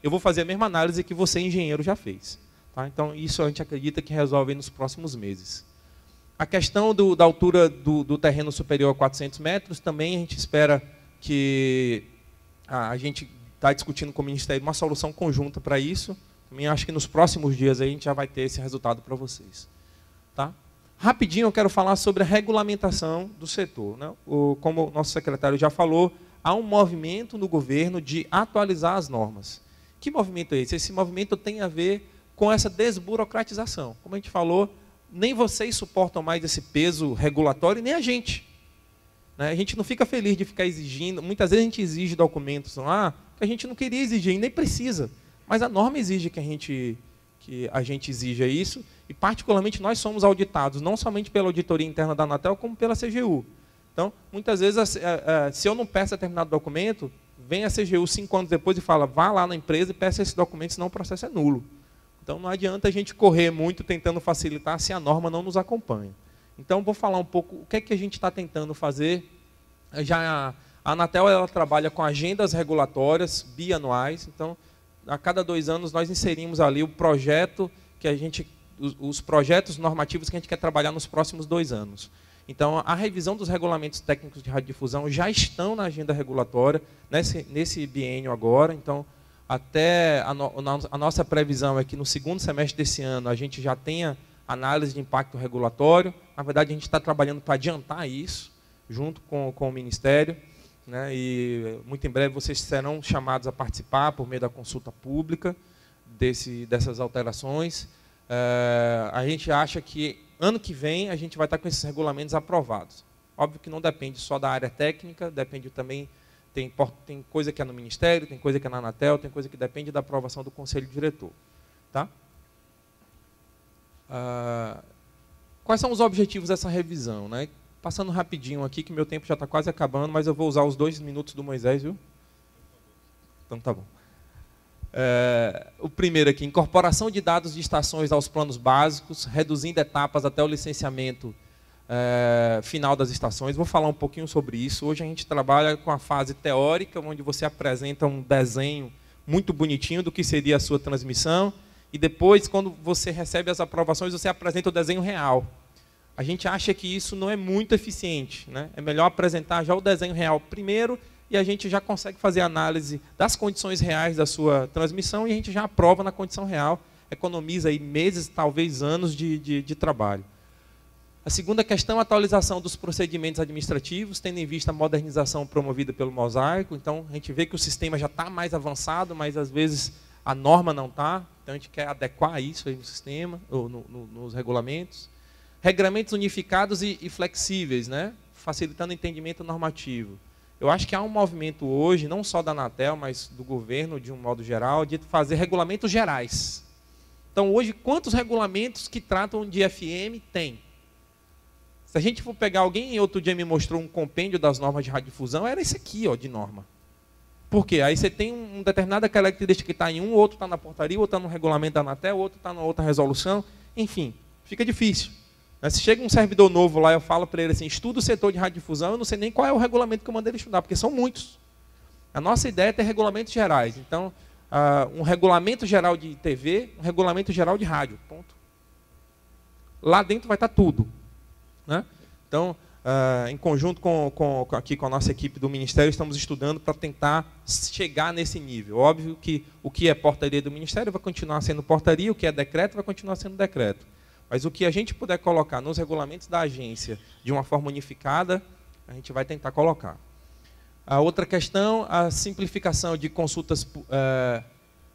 eu vou fazer a mesma análise que você, engenheiro, já fez. Tá? Então isso a gente acredita que resolve nos próximos meses. A questão da altura do terreno superior a 400 metros, também a gente espera que a gente está discutindo com o Ministério uma solução conjunta para isso. Também acho que nos próximos dias a gente já vai ter esse resultado para vocês. Tá? Rapidinho eu quero falar sobre a regulamentação do setor. Né? Como o nosso secretário já falou, há um movimento no governo de atualizar as normas. Que movimento é esse? Esse movimento tem a ver com essa desburocratização. Como a gente falou, nem vocês suportam mais esse peso regulatório, nem a gente. Né? A gente não fica feliz de ficar exigindo. Muitas vezes a gente exige documentos lá que a gente não queria exigir e nem precisa. Mas a norma exige que a gente exija isso. E, particularmente, nós somos auditados, não somente pela auditoria interna da Anatel, como pela CGU. Então, muitas vezes, se eu não peço determinado documento, vem a CGU 5 anos depois e fala, vá lá na empresa e peça esse documento, senão o processo é nulo. Então, não adianta a gente correr muito tentando facilitar se a norma não nos acompanha. Então, vou falar um pouco o que é que a gente está tentando fazer. Já a Anatel ela trabalha com agendas regulatórias bianuais. Então, a cada 2 anos, nós inserimos ali o projeto que os projetos normativos que a gente quer trabalhar nos próximos 2 anos. Então, a revisão dos regulamentos técnicos de radiodifusão já estão na agenda regulatória nesse biênio agora. Então, até a nossa previsão é que no segundo semestre desse ano a gente já tenha análise de impacto regulatório. Na verdade, a gente está trabalhando para adiantar isso, junto com o Ministério. Né? E muito em breve vocês serão chamados a participar por meio da consulta pública dessas alterações. A gente acha que ano que vem a gente vai estar com esses regulamentos aprovados. Óbvio que não depende só da área técnica, depende também, tem coisa que é no Ministério, tem coisa que é na Anatel, tem coisa que depende da aprovação do Conselho Diretor. Tá? Quais são os objetivos dessa revisão? Né? Passando rapidinho aqui, que meu tempo já está quase acabando, mas eu vou usar os 2 minutos do Moisés, viu? Então tá bom. O primeiro aqui, incorporação de dados de estações aos planos básicos, reduzindo etapas até o licenciamento final das estações. Vou falar um pouquinho sobre isso. Hoje a gente trabalha com a fase teórica, onde você apresenta um desenho muito bonitinho do que seria a sua transmissão, e depois, quando você recebe as aprovações, você apresenta o desenho real. A gente acha que isso não é muito eficiente. Né? É melhor apresentar já o desenho real primeiro, e a gente já consegue fazer análise das condições reais da sua transmissão, e a gente já aprova na condição real, economiza aí meses, talvez anos de trabalho. A segunda questão é a atualização dos procedimentos administrativos, tendo em vista a modernização promovida pelo Mosaico. Então, a gente vê que o sistema já está mais avançado, mas às vezes a norma não está. Então, a gente quer adequar isso aí no sistema, ou nos regulamentos. Regramentos unificados e flexíveis, né? Facilitando o entendimento normativo. Eu acho que há um movimento hoje, não só da Anatel, mas do governo, de um modo geral, de fazer regulamentos gerais. Então, hoje, quantos regulamentos que tratam de FM tem? Se a gente for pegar alguém, outro dia me mostrou um compêndio das normas de radiodifusão, era esse aqui, ó, de norma. Por quê? Aí você tem uma determinada característica que está em um, outro está na portaria, outro está no regulamento da Anatel, outro está na outra resolução. Enfim, fica difícil. Se chega um servidor novo lá, eu falo para ele assim, estuda o setor de radiodifusão, eu não sei nem qual é o regulamento que eu mandei ele estudar, porque são muitos. A nossa ideia é ter regulamentos gerais. Então, um regulamento geral de TV, um regulamento geral de rádio. Ponto. Lá dentro vai estar tudo. Né? Então, em conjunto aqui com a nossa equipe do Ministério, estamos estudando para tentar chegar nesse nível. Óbvio que o que é portaria do Ministério vai continuar sendo portaria, o que é decreto vai continuar sendo decreto. Mas o que a gente puder colocar nos regulamentos da agência de uma forma unificada, a gente vai tentar colocar. A outra questão, a simplificação de consultas,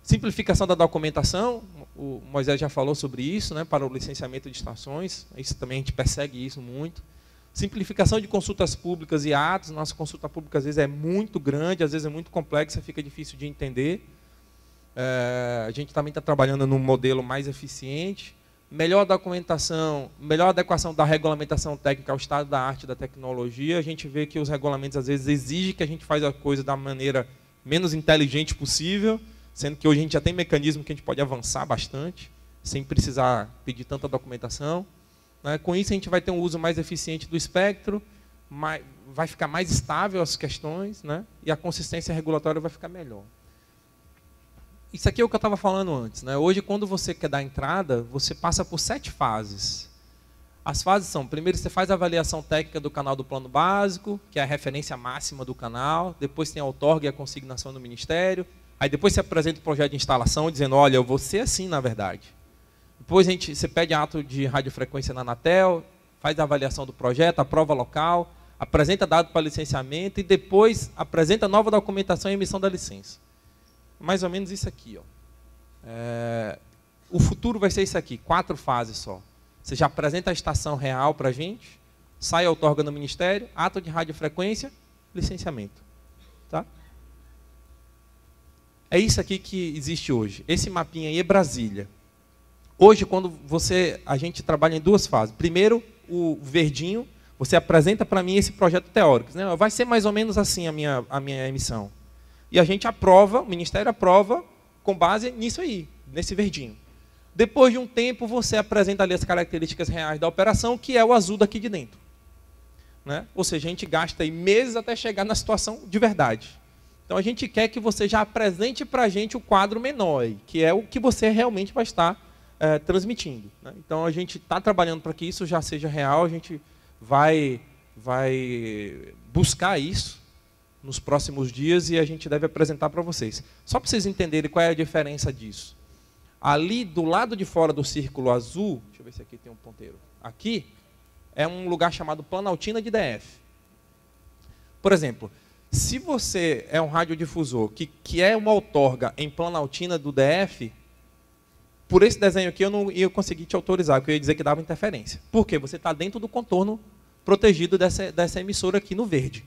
simplificação da documentação. O Moisés já falou sobre isso, né, para o licenciamento de estações. Isso também a gente persegue isso muito. Simplificação de consultas públicas e atos. Nossa consulta pública às vezes é muito grande, às vezes é muito complexa, fica difícil de entender. A gente também está trabalhando num modelo mais eficiente. Melhor documentação, melhor adequação da regulamentação técnica ao estado da arte e da tecnologia. A gente vê que os regulamentos às vezes exigem que a gente faça a coisa da maneira menos inteligente possível, sendo que hoje a gente já tem mecanismo que a gente pode avançar bastante, sem precisar pedir tanta documentação. né? Com isso, a gente vai ter um uso mais eficiente do espectro, vai ficar mais estável as questões, né? E a consistência regulatória vai ficar melhor. Isso aqui é o que eu estava falando antes, né? Hoje, quando você quer dar entrada, você passa por 7 fases. As fases são, primeiro você faz a avaliação técnica do canal do plano básico, que é a referência máxima do canal, depois tem a outorga e a consignação do Ministério, aí depois você apresenta o projeto de instalação, dizendo, olha, eu vou ser assim, na verdade. Depois você pede ato de radiofrequência na Anatel, faz a avaliação do projeto, aprova local, apresenta dado para licenciamento e depois apresenta nova documentação e emissão da licença. Mais ou menos isso aqui. Ó. O futuro vai ser isso aqui, 4 fases só. Você já apresenta a estação real para a gente, sai a outorga no Ministério, ato de radiofrequência, licenciamento. Tá? É isso aqui que existe hoje. Esse mapinha aí é Brasília. Hoje, quando a gente trabalha em 2 fases. Primeiro, o verdinho, você apresenta para mim esse projeto teórico. Né? Vai ser mais ou menos assim a minha emissão. E a gente aprova, o Ministério aprova, com base nisso aí, nesse verdinho. Depois de um tempo, você apresenta ali as características reais da operação, que é o azul daqui de dentro. Né? Ou seja, a gente gasta aí meses até chegar na situação de verdade. Então, a gente quer que você já apresente para a gente o quadro menor, que é o que você realmente vai estar transmitindo. Né? Então, a gente está trabalhando para que isso já seja real, a gente vai buscar isso nos próximos dias e a gente deve apresentar para vocês. Só para vocês entenderem qual é a diferença disso. Ali do lado de fora do círculo azul, deixa eu ver se aqui tem um ponteiro. Aqui é um lugar chamado Planaltina de DF. Por exemplo, se você é um radiodifusor que é uma outorga em Planaltina do DF, por esse desenho aqui eu não ia conseguir te autorizar, porque eu ia dizer que dava interferência. Por quê? Você está dentro do contorno protegido dessa emissora aqui no verde.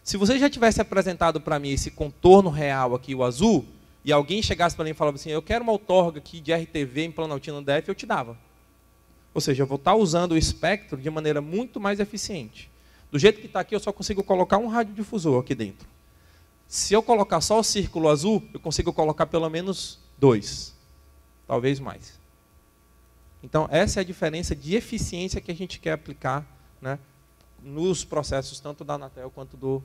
Se você já tivesse apresentado para mim esse contorno real aqui, o azul, e alguém chegasse para mim e falava assim, eu quero uma outorga aqui de RTV em Planaltina DF, eu te dava. Ou seja, eu vou estar usando o espectro de maneira muito mais eficiente. Do jeito que está aqui, eu só consigo colocar um radiodifusor aqui dentro. Se eu colocar só o círculo azul, eu consigo colocar pelo menos 2, talvez mais. Então, essa é a diferença de eficiência que a gente quer aplicar, né, nos processos tanto da Anatel quanto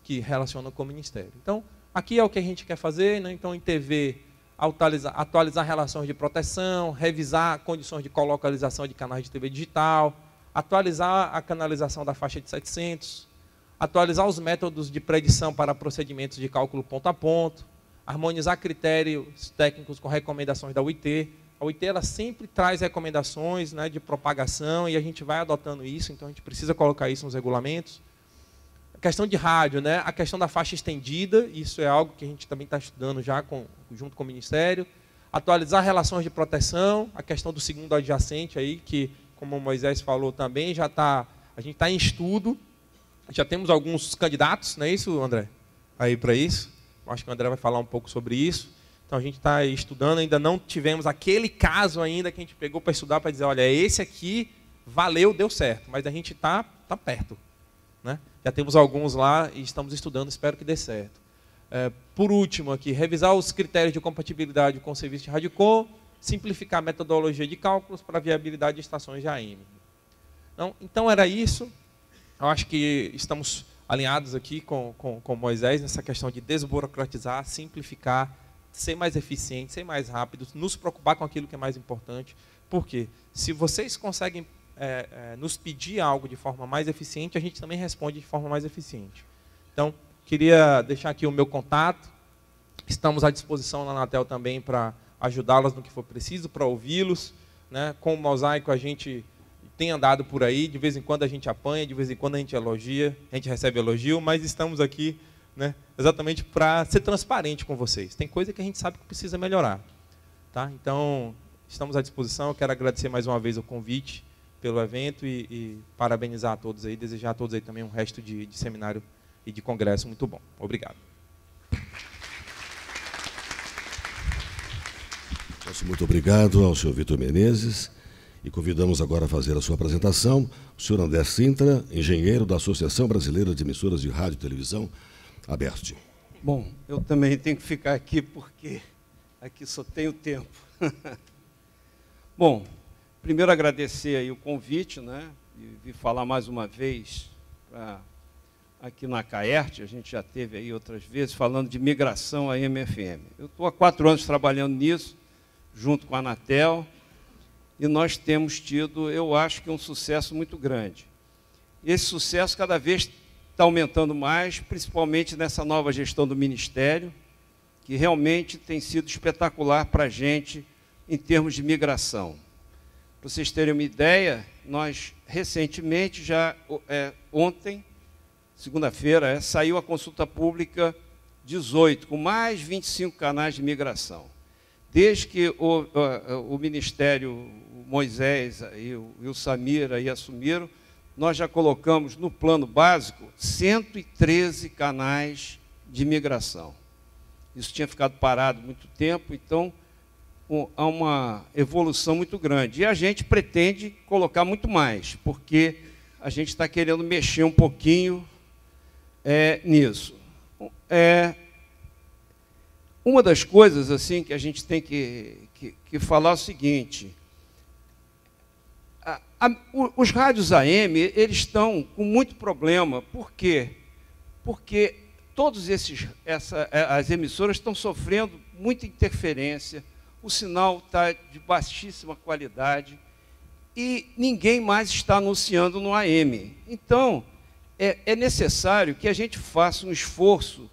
que relacionam com o Ministério. Então, aqui é o que a gente quer fazer, né? Então, em TV, atualizar relações de proteção, revisar condições de colocalização de canais de TV digital, atualizar a canalização da faixa de 700, atualizar os métodos de predição para procedimentos de cálculo ponto a ponto, harmonizar critérios técnicos com recomendações da UIT. A UIT ela sempre traz recomendações, né, de propagação e a gente vai adotando isso, então a gente precisa colocar isso nos regulamentos. A questão de rádio, né, a questão da faixa estendida, isso é algo que a gente também está estudando já junto com o Ministério. Atualizar relações de proteção, a questão do segundo adjacente, aí, que, como o Moisés falou também, a gente está em estudo, já temos alguns candidatos, não é isso, André? Aí para isso, acho que o André vai falar um pouco sobre isso. Então, a gente está estudando, ainda não tivemos aquele caso ainda que a gente pegou para estudar, para dizer, olha, esse aqui valeu, deu certo, mas a gente está perto. Né? Já temos alguns lá e estamos estudando, espero que dê certo. Por último, aqui, revisar os critérios de compatibilidade com o serviço de Radiocom, simplificar a metodologia de cálculos para a viabilidade de estações de AM. Então, era isso. Eu acho que estamos alinhados aqui com Moisés nessa questão de desburocratizar, simplificar, ser mais eficiente, ser mais rápido, nos preocupar com aquilo que é mais importante. Por quê? Se vocês conseguem nos pedir algo de forma mais eficiente, a gente também responde de forma mais eficiente. Então, queria deixar aqui o meu contato. Estamos à disposição na Anatel também para ajudá-las no que for preciso, para ouvi-los. Né? Com o Mosaico, a gente tem andado por aí, de vez em quando a gente apanha, de vez em quando a gente elogia, a gente recebe elogio, mas estamos aqui, né, exatamente para ser transparente com vocês. Tem coisa que a gente sabe que precisa melhorar. Tá? Então, estamos à disposição. Eu quero agradecer mais uma vez o convite pelo evento e parabenizar a todos aí, desejar a todos aí também um resto de seminário e de congresso muito bom. Obrigado. Muito obrigado ao senhor Vitor Menezes. E convidamos agora a fazer a sua apresentação o senhor André Sintra, engenheiro da Associação Brasileira de Emissoras de Rádio e Televisão, ABERT. Bom, eu também tenho que ficar aqui porque aqui só tenho tempo. Bom, primeiro agradecer aí o convite, né, e vir falar mais uma vez aqui na CAERT. A gente já teve aí outras vezes falando de migração AM/FM. Eu estou há 4 anos trabalhando nisso, junto com a Anatel, e nós temos tido, eu acho que um sucesso muito grande. E esse sucesso cada vez está aumentando mais, principalmente nessa nova gestão do Ministério, que realmente tem sido espetacular para a gente em termos de migração. Para vocês terem uma ideia, nós recentemente, ontem, segunda-feira, saiu a consulta pública 18, com mais 25 canais de migração. Desde que o Ministério, o Moisés e o Samir aí assumiram, nós já colocamos no plano básico 113 canais de migração. Isso tinha ficado parado há muito tempo, então há uma evolução muito grande. E a gente pretende colocar muito mais, porque a gente está querendo mexer um pouquinho nisso. Uma das coisas assim que a gente tem que falar é o seguinte: os rádios AM, eles estão com muito problema. Por quê? Porque as emissoras estão sofrendo muita interferência, o sinal está de baixíssima qualidade e ninguém mais está anunciando no AM. Então, é necessário que a gente faça um esforço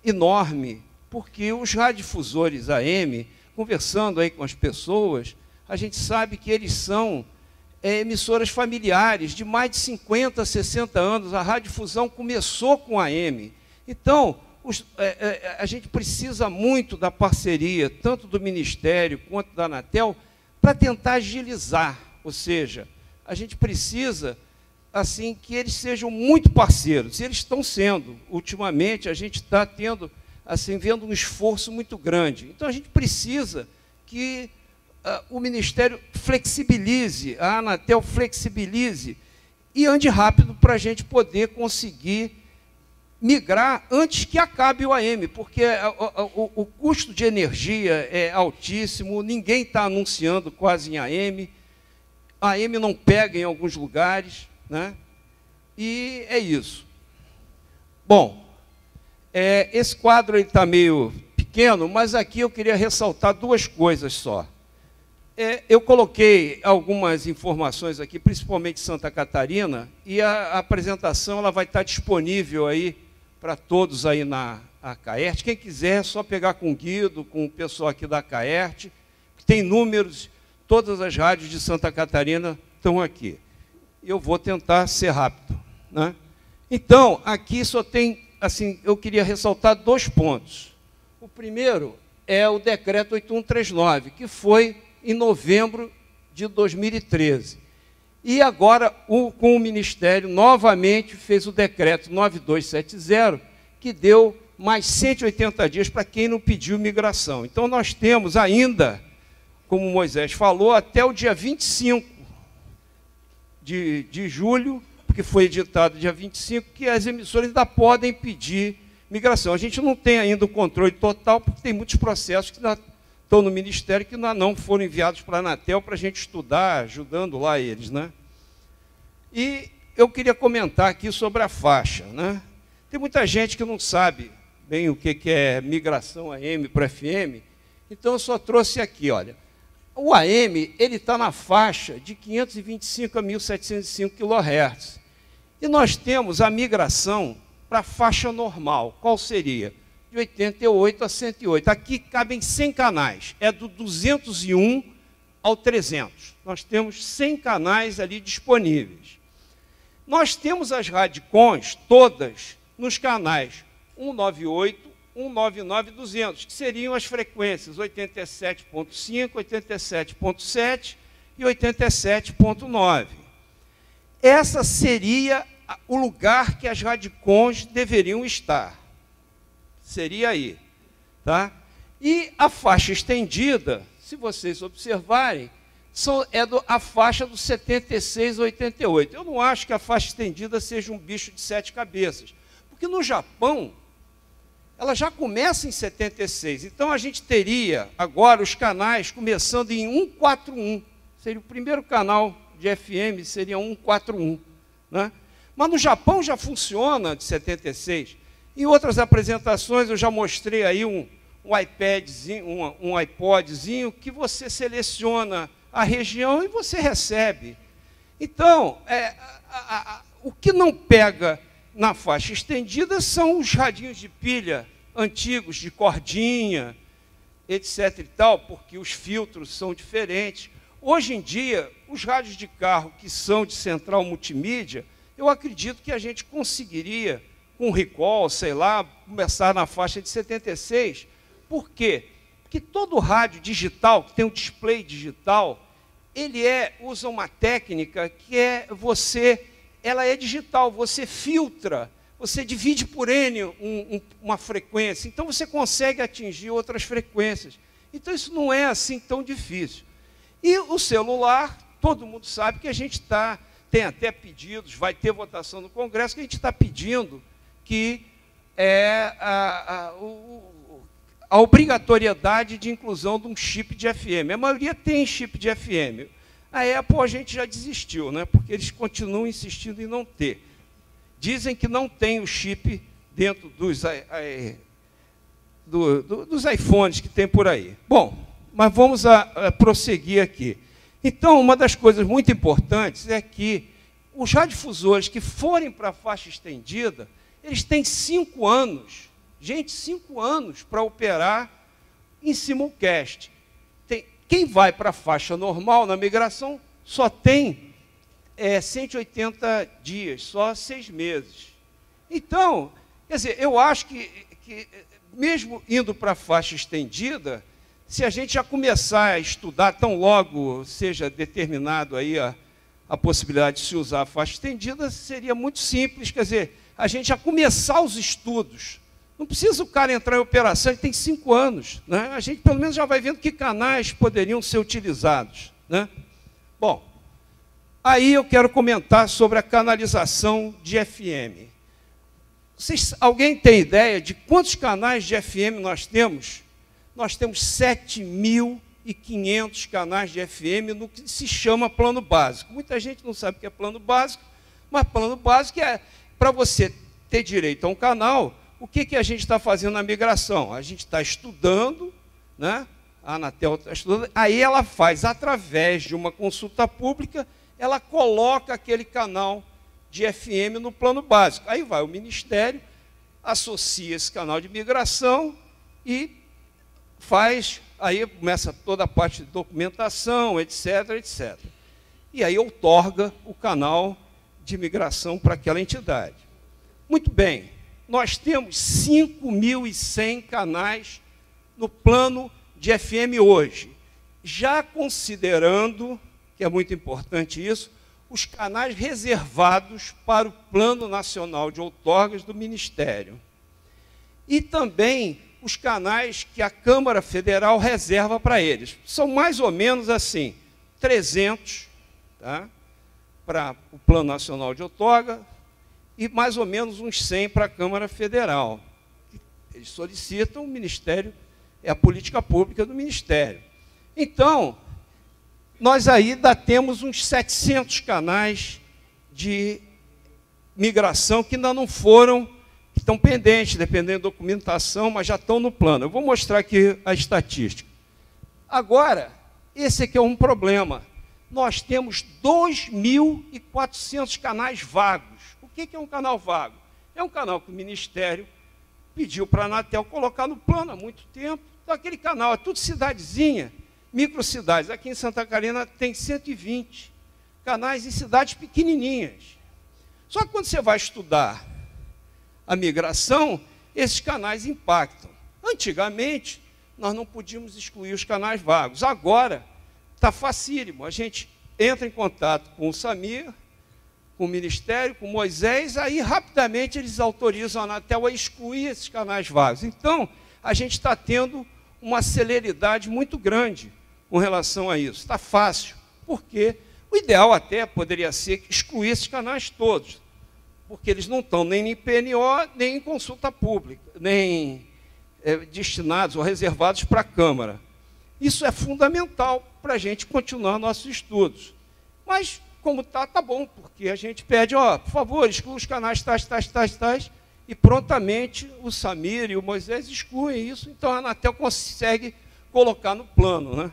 enorme, porque os radiodifusores AM, conversando aí com as pessoas, a gente sabe que eles são emissoras familiares de mais de 50, 60 anos. A radiodifusão começou com a AM. Então, a gente precisa muito da parceria, tanto do Ministério quanto da Anatel, para tentar agilizar. Ou seja, a gente precisa assim que eles sejam muito parceiros. E eles estão sendo. Ultimamente, a gente está tendo, assim, vendo um esforço muito grande. Então, a gente precisa que o Ministério flexibilize, a Anatel flexibilize e ande rápido para a gente poder conseguir migrar antes que acabe o AM, porque o custo de energia é altíssimo, ninguém está anunciando quase em AM, a AM não pega em alguns lugares, né? E é isso. Bom, esse quadro está meio pequeno, mas aqui eu queria ressaltar 2 coisas só. Eu coloquei algumas informações aqui, principalmente de Santa Catarina, e a apresentação ela vai estar disponível aí para todos aí na CAERT. Quem quiser, é só pegar com o Guido, com o pessoal aqui da CAERT, que tem números, todas as rádios de Santa Catarina estão aqui. Eu vou tentar ser rápido, né? Então, aqui só tem, assim, eu queria ressaltar 2 pontos. O primeiro é o decreto 8139, que foi em novembro de 2013. E agora, com o Ministério, novamente fez o decreto 9270, que deu mais 180 dias para quem não pediu migração. Então, nós temos ainda, como o Moisés falou, até o dia 25 de julho, porque foi editado dia 25, que as emissoras ainda podem pedir migração. A gente não tem ainda o controle total, porque tem muitos processos que estão no Ministério que não foram enviados para a Anatel para a gente estudar, ajudando lá eles, né? E eu queria comentar aqui sobre a faixa, né? Tem muita gente que não sabe bem o que é migração AM para FM, então eu só trouxe aqui, olha. O AM ele está na faixa de 525 a 1.705 kHz. E nós temos a migração para a faixa normal. Qual seria? De 88 a 108. Aqui cabem 100 canais. É do 201 ao 300. Nós temos 100 canais ali disponíveis. Nós temos as radicons todas nos canais 198, 199 e 200, que seriam as frequências 87.5, 87.7 e 87.9. Essa seria o lugar que as radicons deveriam estar. Seria aí, tá? E a faixa estendida, se vocês observarem, a faixa do 76 a 88. Eu não acho que a faixa estendida seja um bicho de 7 cabeças, porque no Japão ela já começa em 76. Então a gente teria agora os canais começando em 141, Seria o primeiro canal de FM, seria 141. Né? Mas no Japão já funciona de 76. Em outras apresentações eu já mostrei aí um iPadzinho, um iPodzinho, que você seleciona a região e você recebe. Então, o que não pega na faixa estendida são os radinhos de pilha antigos, de cordinha, etc. e tal, porque os filtros são diferentes. Hoje em dia, os rádios de carro que são de central multimídia, eu acredito que a gente conseguiria, com recall, sei lá, começar na faixa de 76. Por quê? Porque todo rádio digital, que tem um display digital, ele usa uma técnica que ela é digital, você filtra, você divide por N uma frequência, então você consegue atingir outras frequências. Então isso não é assim tão difícil. E o celular, todo mundo sabe que a gente tem até pedidos, vai ter votação no Congresso, que a gente está pedindo que a obrigatoriedade de inclusão de um chip de FM. A maioria tem chip de FM. A Apple a gente já desistiu, né? Porque eles continuam insistindo em não ter. Dizem que não tem o chip dentro dos iPhones que tem por aí. Bom, mas vamos prosseguir aqui. Então, uma das coisas muito importantes é que os radiodifusores que forem para a faixa estendida, eles têm 5 anos. Gente, 5 anos para operar em simulcast. Quem vai para a faixa normal, na migração, só tem 180 dias, só 6 meses. Então, quer dizer, eu acho que mesmo indo para a faixa estendida, se a gente já começar a estudar, tão logo seja determinado aí a possibilidade de se usar a faixa estendida, seria muito simples, quer dizer, a gente já começar os estudos. Não precisa o cara entrar em operação, ele tem 5 anos. Né? A gente, pelo menos, já vai vendo que canais poderiam ser utilizados. Né? Bom, aí eu quero comentar sobre a canalização de FM. Alguém tem ideia de quantos canais de FM nós temos? Nós temos 7.500 canais de FM no que se chama plano básico. Muita gente não sabe o que é plano básico, mas plano básico é para você ter direito a um canal. O que a gente está fazendo na migração? A gente está estudando, né? A Anatel está estudando, aí ela faz, através de uma consulta pública, ela coloca aquele canal de FM no plano básico. Aí vai o Ministério, associa esse canal de migração e faz, aí começa toda a parte de documentação, etc., etc. E aí outorga o canal de migração para aquela entidade. Muito bem. Nós temos 5.100 canais no plano de FM hoje, já considerando, que é muito importante isso, os canais reservados para o Plano Nacional de Outorgas do Ministério. E também os canais que a Câmara Federal reserva para eles. São mais ou menos assim, 300, tá? Para o Plano Nacional de Outorga, e mais ou menos uns 100 para a Câmara Federal. Eles solicitam, o Ministério, é a política pública do Ministério. Então, nós ainda temos uns 700 canais de migração que ainda não foram, que estão pendentes, dependendo da documentação, mas já estão no plano. Eu vou mostrar aqui a estatística. Agora, esse aqui é um problema. Nós temos 2.400 canais vagos. O que é um canal vago? É um canal que o Ministério pediu para a Anatel colocar no plano há muito tempo. Então, aquele canal é tudo cidadezinha, microcidades. Aqui em Santa Catarina tem 120 canais em cidades pequenininhas. Só que quando você vai estudar a migração, esses canais impactam. Antigamente, nós não podíamos excluir os canais vagos. Agora, está facílimo. A gente entra em contato com o Samir, com o Ministério, com o Moisés, aí rapidamente eles autorizam a Anatel a excluir esses canais vagos. Então, a gente está tendo uma celeridade muito grande com relação a isso. Está fácil, porque o ideal até poderia ser excluir esses canais todos, porque eles não estão nem em PNO, nem em consulta pública, nem destinados ou reservados para a Câmara. Isso é fundamental para a gente continuar nossos estudos. Mas, como está, tá bom, porque a gente pede, ó, por favor, exclua os canais tais, e prontamente o Samir e o Moisés excluem isso, então a Anatel consegue colocar no plano, né?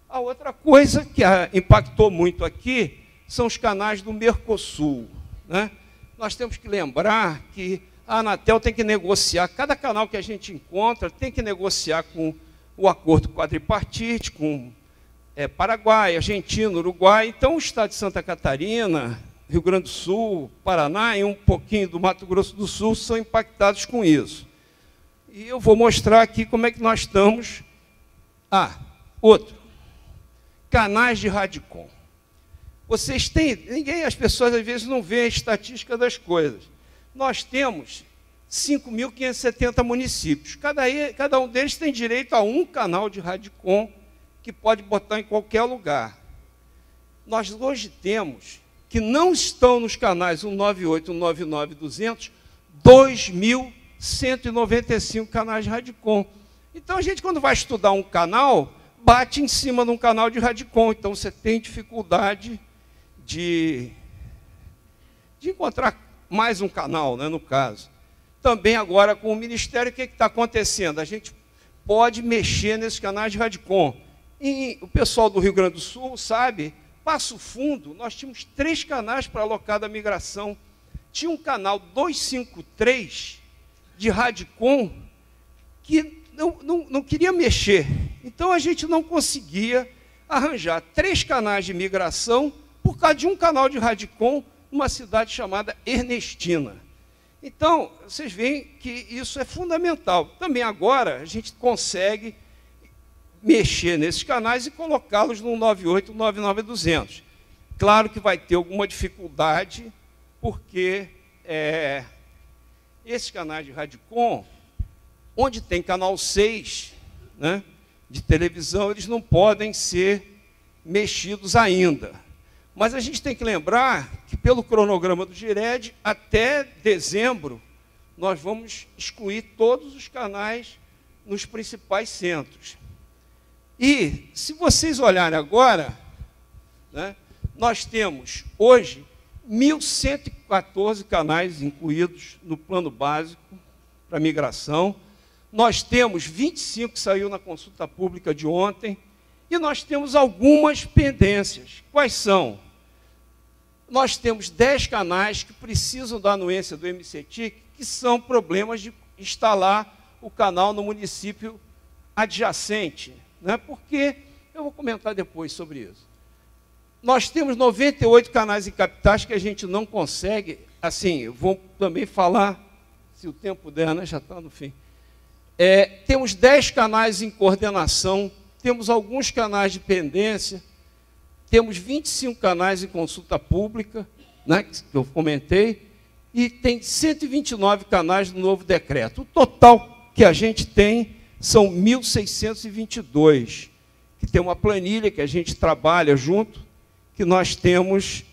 A outra coisa que impactou muito aqui são os canais do Mercosul, né? Nós temos que lembrar que a Anatel tem que negociar, cada canal que a gente encontra tem que negociar com o acordo quadripartite, com Paraguai, Argentina, Uruguai. Então, o estado de Santa Catarina, Rio Grande do Sul, Paraná e um pouquinho do Mato Grosso do Sul são impactados com isso. E eu vou mostrar aqui como é que nós estamos. Outro. Canais de Radicom. Vocês têm... as pessoas às vezes não veem a estatística das coisas. Nós temos 5.570 municípios. Cada um deles tem direito a um canal de Radicom que pode botar em qualquer lugar. Nós hoje temos, que não estão nos canais 198, 199 e 200, 2.195 canais de Radicom. Então, a gente, quando vai estudar um canal, bate em cima de um canal de Radicom. Então, você tem dificuldade de encontrar mais um canal, né, no caso. Também agora com o Ministério, o que está acontecendo? A gente pode mexer nesses canais de Radicom. E o pessoal do Rio Grande do Sul sabe, Passo Fundo, nós tínhamos 3 canais para alocar da migração. Tinha um canal 253 de Radicom que não queria mexer. Então, a gente não conseguia arranjar 3 canais de migração por causa de um canal de Radicom numa cidade chamada Ernestina. Então, vocês veem que isso é fundamental. Também agora, a gente consegue mexer nesses canais e colocá-los no 98, 99 e 200. Claro que vai ter alguma dificuldade, porque esses canais de Radicom, onde tem canal 6, né, de televisão, eles não podem ser mexidos ainda. Mas a gente tem que lembrar que, pelo cronograma do Gired, até dezembro, nós vamos excluir todos os canais nos principais centros. E, se vocês olharem agora, né, nós temos, hoje, 1.114 canais incluídos no plano básico para migração. Nós temos 25 que saiu na consulta pública de ontem, e nós temos algumas pendências. Quais são? Nós temos 10 canais que precisam da anuência do MCTIC, que são problemas de instalar o canal no município adjacente, né? Porque, eu vou comentar depois sobre isso. Nós temos 98 canais em capitais que a gente não consegue, assim, eu vou também falar, se o tempo der, né? Já está no fim. Temos 10 canais em coordenação, temos alguns canais de pendência, temos 25 canais em consulta pública, né, que eu comentei, e tem 129 canais no novo decreto. O total que a gente tem são 1.622, que tem uma planilha que a gente trabalha junto, que nós temos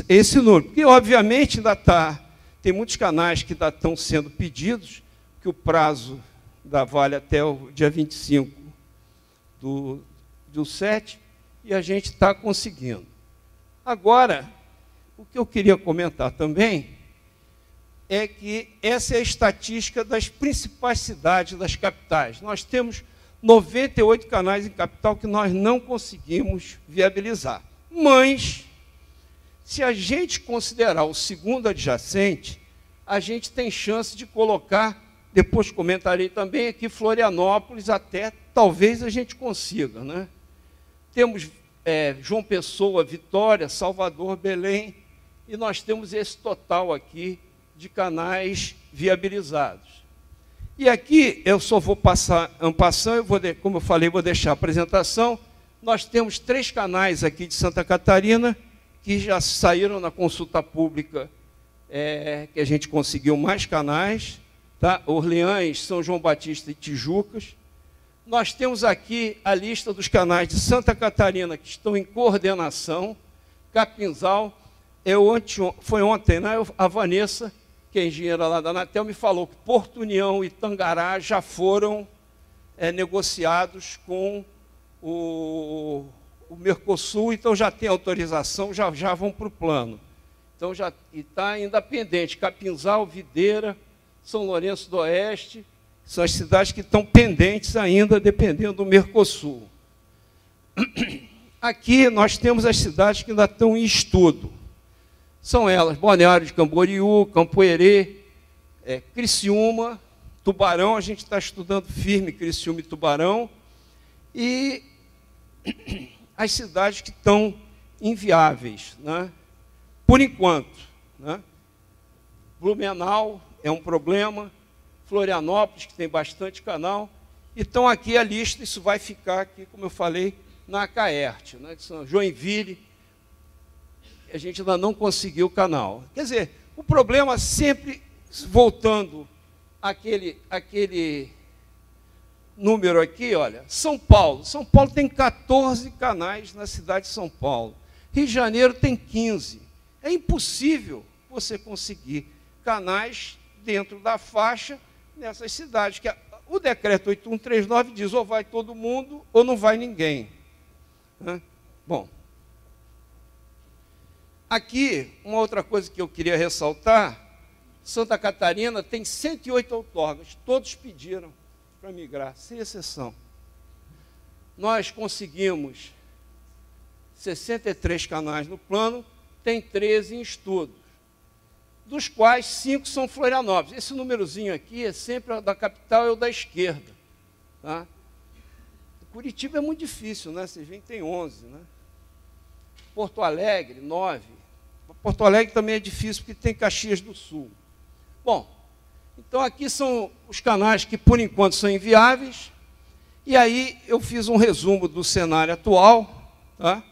esse número. Porque, obviamente, tem muitos canais que ainda estão sendo pedidos, que o prazo vale até o dia 25 do 7, e a gente está conseguindo. Agora, o que eu queria comentar também é que essa é a estatística das principais cidades, das capitais. Nós temos 98 canais em capital que nós não conseguimos viabilizar. Mas, se a gente considerar o segundo adjacente, a gente tem chance de colocar, depois comentarei também, aqui Florianópolis, até talvez a gente consiga, né? Temos João Pessoa, Vitória, Salvador, Belém, e nós temos esse total aqui de canais viabilizados. E aqui, eu só vou passar en passant, como eu falei, vou deixar a apresentação. Nós temos 3 canais aqui de Santa Catarina, que já saíram na consulta pública, que a gente conseguiu mais canais, tá? Orleans, São João Batista e Tijucas. Nós temos aqui a lista dos canais de Santa Catarina que estão em coordenação. Capinzal, foi ontem, né? A Vanessa, que é engenheira lá da Anatel, me falou que Porto União e Tangará já foram negociados com o Mercosul, então já tem autorização, já vão para o plano. Então já está ainda pendente, Capinzal, Videira, São Lourenço do Oeste, são as cidades que estão pendentes ainda, dependendo do Mercosul. Aqui nós temos as cidades que ainda estão em estudo. São elas, Balneário de Camboriú, Campoerê, Criciúma, Tubarão, a gente está estudando firme Criciúma e Tubarão, e as cidades que estão inviáveis, né? Por enquanto, né? Blumenau é um problema, Florianópolis, que tem bastante canal, então aqui a lista, isso vai ficar aqui, como eu falei, na CAERT, né? Joinville, a gente ainda não conseguiu o canal. Quer dizer, o problema sempre, voltando àquele número aqui, olha, São Paulo tem 14 canais na cidade de São Paulo, Rio de Janeiro tem 15, é impossível você conseguir canais dentro da faixa nessas cidades, que o decreto 8139 diz ou vai todo mundo ou não vai ninguém. Né? Bom, aqui, uma outra coisa que eu queria ressaltar, Santa Catarina tem 108 outorgas, todos pediram para migrar, sem exceção. Nós conseguimos 63 canais no plano, tem 13 em estudos, dos quais 5 são Florianópolis. Esse númerozinho aqui é sempre da capital e o da esquerda. Tá? Curitiba é muito difícil, né? Vocês veem que tem 11. Né? Porto Alegre, 9. Porto Alegre também é difícil, porque tem Caxias do Sul. Bom, então aqui são os canais que, por enquanto, são inviáveis. E aí eu fiz um resumo do cenário atual. Tá?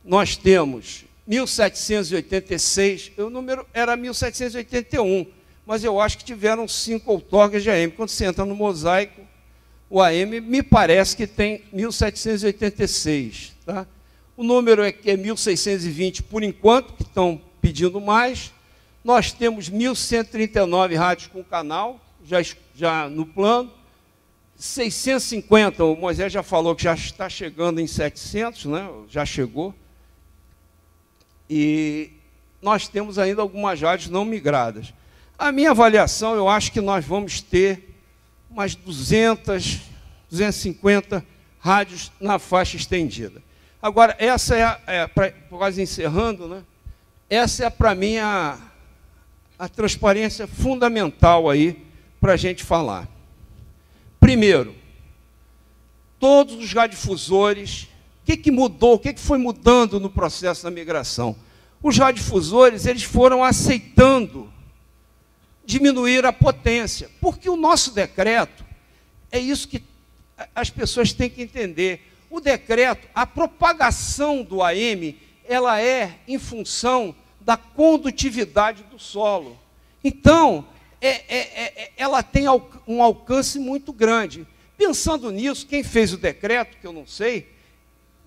Nós temos 1.786, o número era 1.781, mas eu acho que tiveram 5 outorgas de AM. Quando você entra no mosaico, o AM me parece que tem 1.786. Tá? O número é 1.620 por enquanto, que estão pedindo mais. Nós temos 1.139 rádios com canal, já no plano. 650, o Moisés já falou que já está chegando em 700, né? Já chegou. E nós temos ainda algumas rádios não migradas. A minha avaliação, eu acho que nós vamos ter umas 200, 250 rádios na faixa estendida. Agora, essa quase encerrando, né? Essa é, para mim, a transparência fundamental aí para a gente falar. Primeiro, todos os radiodifusores, o que mudou, o que foi mudando no processo da migração? Os radiodifusores, eles foram aceitando diminuir a potência, porque o nosso decreto, é isso que as pessoas têm que entender. O decreto, a propagação do AM, ela é em função da condutividade do solo. Então, ela tem um alcance muito grande. Pensando nisso, quem fez o decreto, que eu não sei,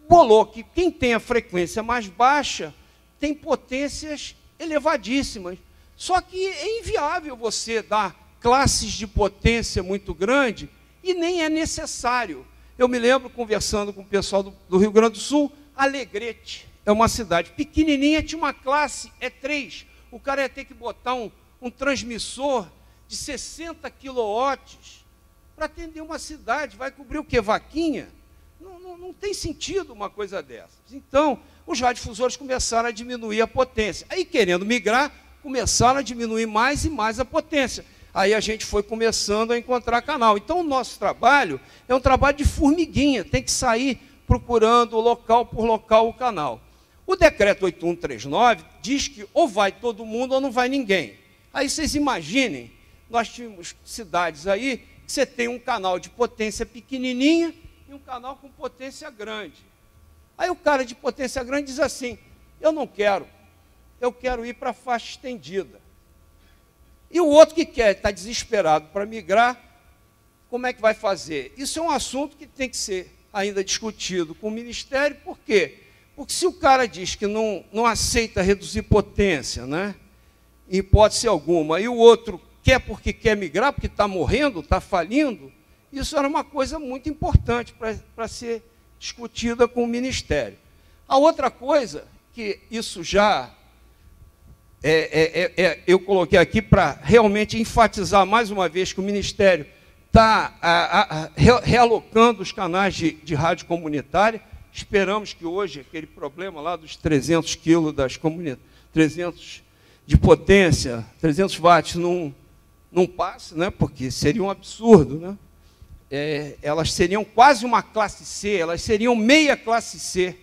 bolou que quem tem a frequência mais baixa tem potências elevadíssimas. Só que é inviável você dar classes de potência muito grande e nem é necessário. Eu me lembro, conversando com o pessoal do Rio Grande do Sul, Alegrete é uma cidade pequenininha, tinha uma classe, 3. O cara ia ter que botar um transmissor de 60 kW para atender uma cidade. Vai cobrir o quê? Vaquinha? Não tem sentido uma coisa dessas. Então, os radiodifusores começaram a diminuir a potência. Aí, querendo migrar, começaram a diminuir mais e mais a potência. Aí a gente foi começando a encontrar canal. Então, o nosso trabalho é um trabalho de formiguinha, tem que sair procurando local por local o canal. O decreto 8139 diz que ou vai todo mundo ou não vai ninguém. Aí vocês imaginem, nós tínhamos cidades aí que você tem um canal de potência pequenininha e um canal com potência grande. Aí o cara de potência grande diz assim, eu não quero, eu quero ir para a faixa estendida. E o outro que quer, está desesperado para migrar, como é que vai fazer? Isso é um assunto que tem que ser ainda discutido com o Ministério. Por quê? Porque se o cara diz que não aceita reduzir potência, né, em hipótese alguma, e o outro quer porque quer migrar, porque está morrendo, está falindo, Isso era uma coisa muito importante para ser discutida com o Ministério. A outra coisa, que isso já eu coloquei aqui para realmente enfatizar mais uma vez que o Ministério está realocando os canais de rádio comunitária. Esperamos que hoje aquele problema lá dos 300 quilos das comunidades, 300 de potência, 300 watts não passe, né? Porque seria um absurdo, né? Elas seriam quase uma classe C, elas seriam meia classe C,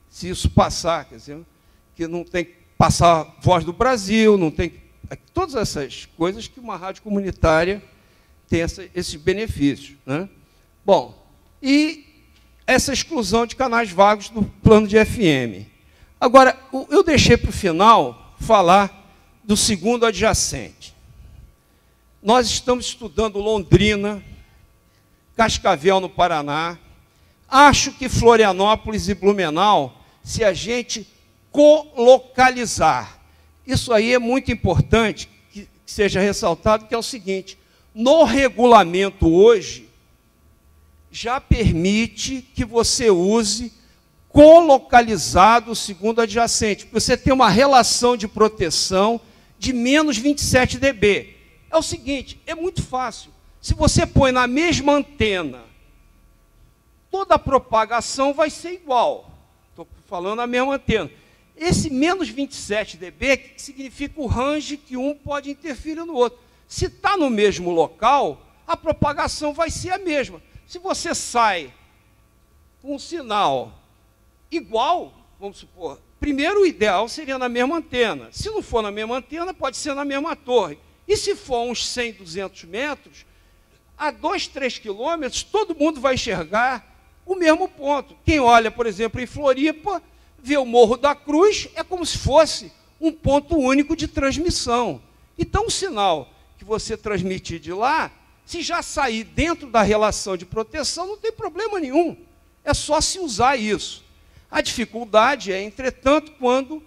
se isso passar, quer dizer, que não tem que passar Voz do Brasil, não tem todas essas coisas que uma rádio comunitária tem esses benefícios, né? Bom, e essa exclusão de canais vagos do plano de FM. Agora, eu deixei para o final falar do segundo adjacente. Nós estamos estudando Londrina, Cascavel, no Paraná. Acho que Florianópolis e Blumenau, se a gente colocalizar, isso aí é muito importante que seja ressaltado, que é o seguinte: no regulamento hoje, já permite que você use colocalizado o segundo adjacente, porque você tem uma relação de proteção de menos 27 dB. É o seguinte, é muito fácil. Se você põe na mesma antena, toda a propagação vai ser igual. Estou falando a mesma antena. Esse menos 27 dB significa o range que um pode interferir no outro. Se está no mesmo local, a propagação vai ser a mesma. Se você sai com um sinal igual, vamos supor, primeiro o ideal seria na mesma antena. Se não for na mesma antena, pode ser na mesma torre. E se for uns 100, 200 metros, a 2, 3 quilômetros, todo mundo vai enxergar o mesmo ponto. Quem olha, por exemplo, em Floripa, vê o Morro da Cruz, é como se fosse um ponto único de transmissão. Então, o sinal que você transmitir de lá, se já sair dentro da relação de proteção, não tem problema nenhum. É só se usar isso. A dificuldade é, entretanto, quando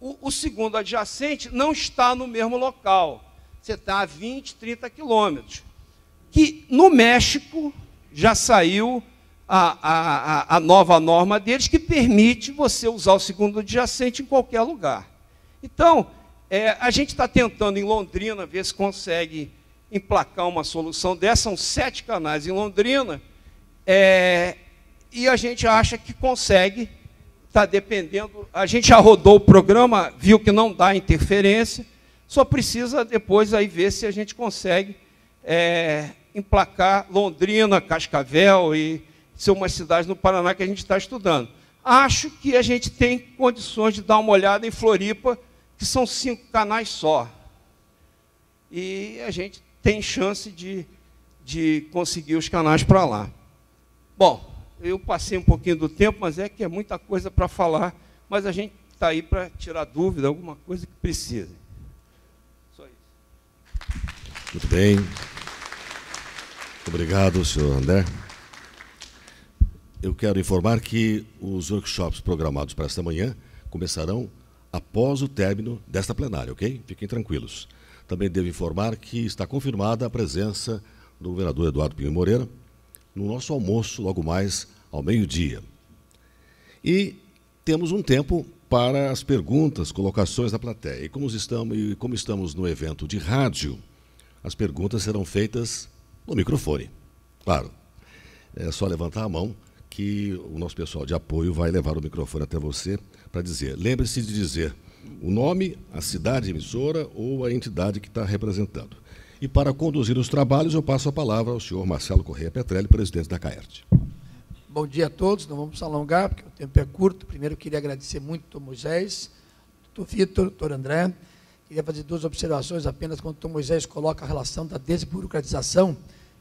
o segundo adjacente não está no mesmo local. Você está a 20, 30 quilômetros. Que no México já saiu a nova norma deles, que permite você usar o segundo adjacente em qualquer lugar. Então, a gente está tentando em Londrina ver se consegue emplacar uma solução dessa. São 7 canais em Londrina, e a gente acha que consegue. Está dependendo, a gente já rodou o programa, viu que não dá interferência, só precisa depois aí ver se a gente consegue emplacar Londrina, Cascavel e ser umas cidades no Paraná que a gente está estudando. Acho que a gente tem condições de dar uma olhada em Floripa, que são 5 canais só. E a gente tem chance de conseguir os canais para lá. Bom, eu passei um pouquinho do tempo, mas é que é muita coisa para falar, mas a gente está aí para tirar dúvida, alguma coisa que precise. Só isso. Muito bem. Obrigado, senhor André. Eu quero informar que os workshops programados para esta manhã começarão após o término desta plenária, ok? Fiquem tranquilos. Também devo informar que está confirmada a presença do governador Eduardo Pinho Moreira no nosso almoço, logo mais ao meio-dia. E temos um tempo para as perguntas, colocações da plateia. E como estamos no evento de rádio, as perguntas serão feitas no microfone. Claro, é só levantar a mão que o nosso pessoal de apoio vai levar o microfone até você para dizer. Lembre-se de dizer o nome, a cidade emissora ou a entidade que está representando. E para conduzir os trabalhos, eu passo a palavra ao senhor Marcelo Correia Petrelli, presidente da CAERT. Bom dia a todos, não vamos alongar, porque o tempo é curto. Primeiro, eu queria agradecer muito ao Moisés, ao Vitor, ao André. Queria fazer 2 observações apenas quando o Moisés coloca a relação da desburocratização.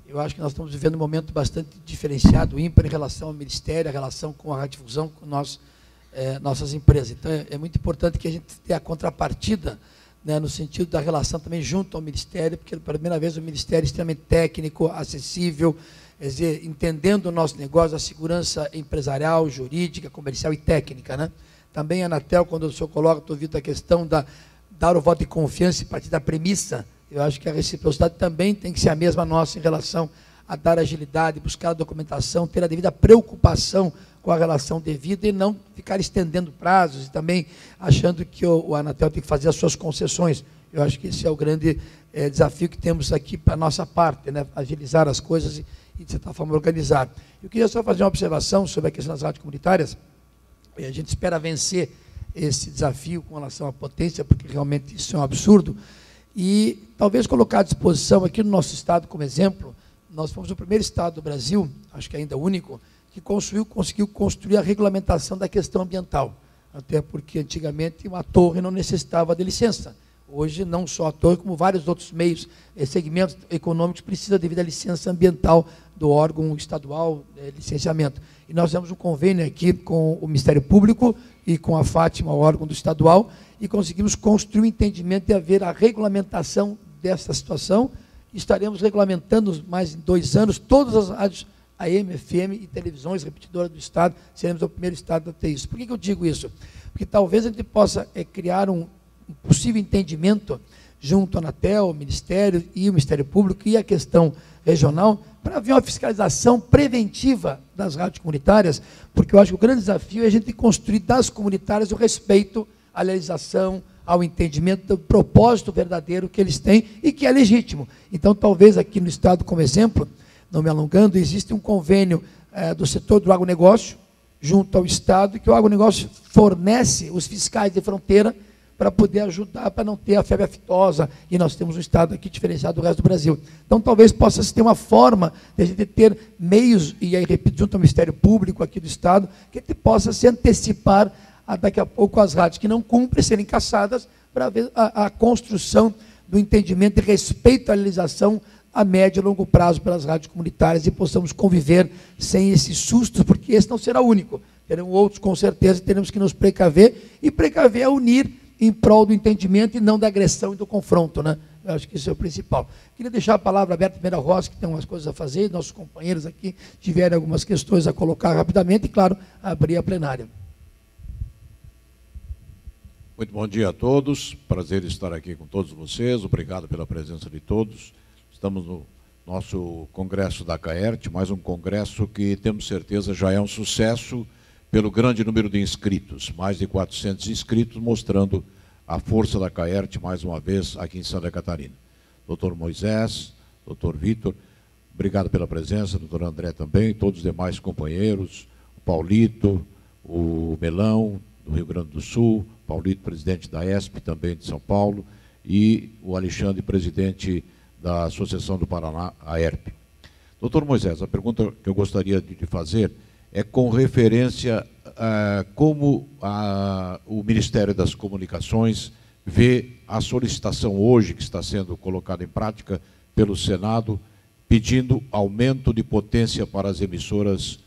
Eu acho que nós estamos vivendo um momento bastante diferenciado, ímpar, em relação ao Ministério, a relação com a radiodifusão, com nossas empresas. Então, é muito importante que a gente tenha a contrapartida, né, no sentido da relação também junto ao Ministério, porque, pela primeira vez, o Ministério é extremamente técnico, acessível, quer dizer, entendendo o nosso negócio, a segurança empresarial, jurídica, comercial e técnica, né? Também a Anatel, quando o senhor coloca, Vitor, a questão da dar o voto de confiança e partir da premissa, eu acho que a reciprocidade também tem que ser a mesma nossa em relação a dar agilidade, buscar a documentação, ter a devida preocupação com a relação devida e não ficar estendendo prazos e também achando que o Anatel tem que fazer as suas concessões. Eu acho que esse é o grande desafio que temos aqui para a nossa parte, né? Agilizar as coisas e, de certa forma, organizar. Eu queria só fazer uma observação sobre a questão das rádios comunitárias. A gente espera vencer esse desafio com relação à potência, porque realmente isso é um absurdo. E talvez colocar à disposição aqui no nosso estado como exemplo, nós fomos o primeiro estado do Brasil, acho que ainda o único, que conseguiu construir a regulamentação da questão ambiental. Até porque antigamente uma torre não necessitava de licença. Hoje, não só a torre, como vários outros meios, segmentos econômicos, precisa devido à licença ambiental do órgão estadual, licenciamento. E nós temos um convênio aqui com o Ministério Público e com a Fátima, o órgão do estadual, e conseguimos construir um entendimento de haver a regulamentação dessa situação. Estaremos regulamentando mais em 2 anos todas as rádios AM, FM e televisões repetidoras do Estado. Seremos o primeiro Estado a ter isso. Por que eu digo isso? Porque talvez a gente possa criar um possível entendimento junto à Anatel, o Ministério e o Ministério Público e a questão regional, para haver uma fiscalização preventiva das rádios comunitárias, porque eu acho que o grande desafio é a gente construir das comunitárias o respeito à legislação, ao entendimento do propósito verdadeiro que eles têm e que é legítimo. Então, talvez aqui no Estado, como exemplo, não me alongando, existe um convênio do setor do agronegócio, junto ao Estado, que o agronegócio fornece os fiscais de fronteira para poder ajudar, para não ter a febre aftosa, e nós temos um Estado aqui diferenciado do resto do Brasil. Então, talvez possa ter uma forma de a gente ter meios, e aí, repito, junto ao Ministério Público aqui do Estado, que a gente possa se antecipar daqui a pouco as rádios que não cumprem serem caçadas, para ver a construção do entendimento e respeito à legislação a médio e longo prazo pelas rádios comunitárias e possamos conviver sem esses sustos, porque esse não será o único. Terão outros, com certeza, e teremos que nos precaver, e precaver é unir em prol do entendimento e não da agressão e do confronto, né? Eu acho que isso é o principal. Queria deixar a palavra aberta primeiro ao Rosa, que tem umas coisas a fazer, e nossos companheiros aqui tiverem algumas questões a colocar rapidamente, e, claro, abrir a plenária. Muito bom dia a todos, prazer estar aqui com todos vocês, obrigado pela presença de todos. Estamos no nosso congresso da CAERT, mais um congresso que temos certeza já é um sucesso pelo grande número de inscritos, mais de 400 inscritos, mostrando a força da CAERT mais uma vez aqui em Santa Catarina. Doutor Moisés, doutor Vitor, obrigado pela presença, doutor André também, todos os demais companheiros, o Paulito, o Melão, do Rio Grande do Sul, Paulito, presidente da ESP, também de São Paulo, e o Alexandre, presidente da Associação do Paraná, a ERP. Doutor Moisés, a pergunta que eu gostaria de lhe fazer é com referência a como o Ministério das Comunicações vê a solicitação hoje que está sendo colocada em prática pelo Senado, pedindo aumento de potência para as emissoras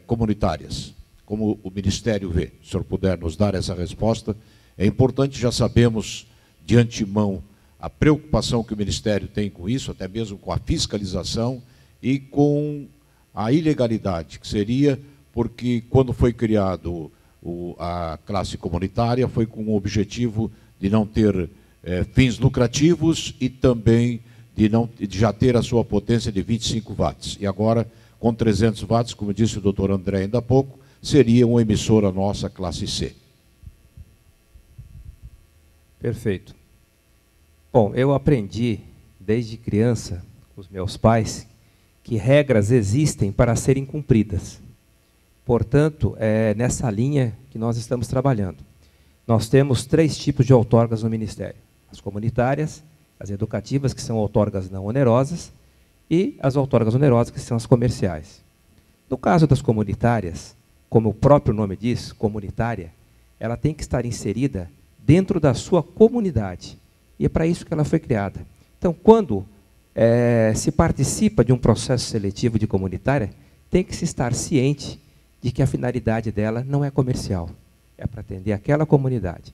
comunitárias. Como o Ministério vê? Se o senhor puder nos dar essa resposta. É importante, já sabemos de antemão a preocupação que o Ministério tem com isso, até mesmo com a fiscalização e com a ilegalidade, que seria porque quando foi criado a classe comunitária foi com o objetivo de não ter fins lucrativos e também de já ter a sua potência de 25 watts. E agora, com 300 watts, como disse o doutor André ainda há pouco, seria uma emissora nossa, classe C. Perfeito. Bom, eu aprendi desde criança com os meus pais que regras existem para serem cumpridas. Portanto, é nessa linha que nós estamos trabalhando. Nós temos 3 tipos de outorgas no Ministério. As comunitárias, as educativas, que são outorgas não onerosas, e as outorgas onerosas, que são as comerciais. No caso das comunitárias, como o próprio nome diz, comunitária, ela tem que estar inserida dentro da sua comunidade. E é para isso que ela foi criada. Então, quando se participa de um processo seletivo de comunitária, tem que se estar ciente de que a finalidade dela não é comercial, é para atender aquela comunidade.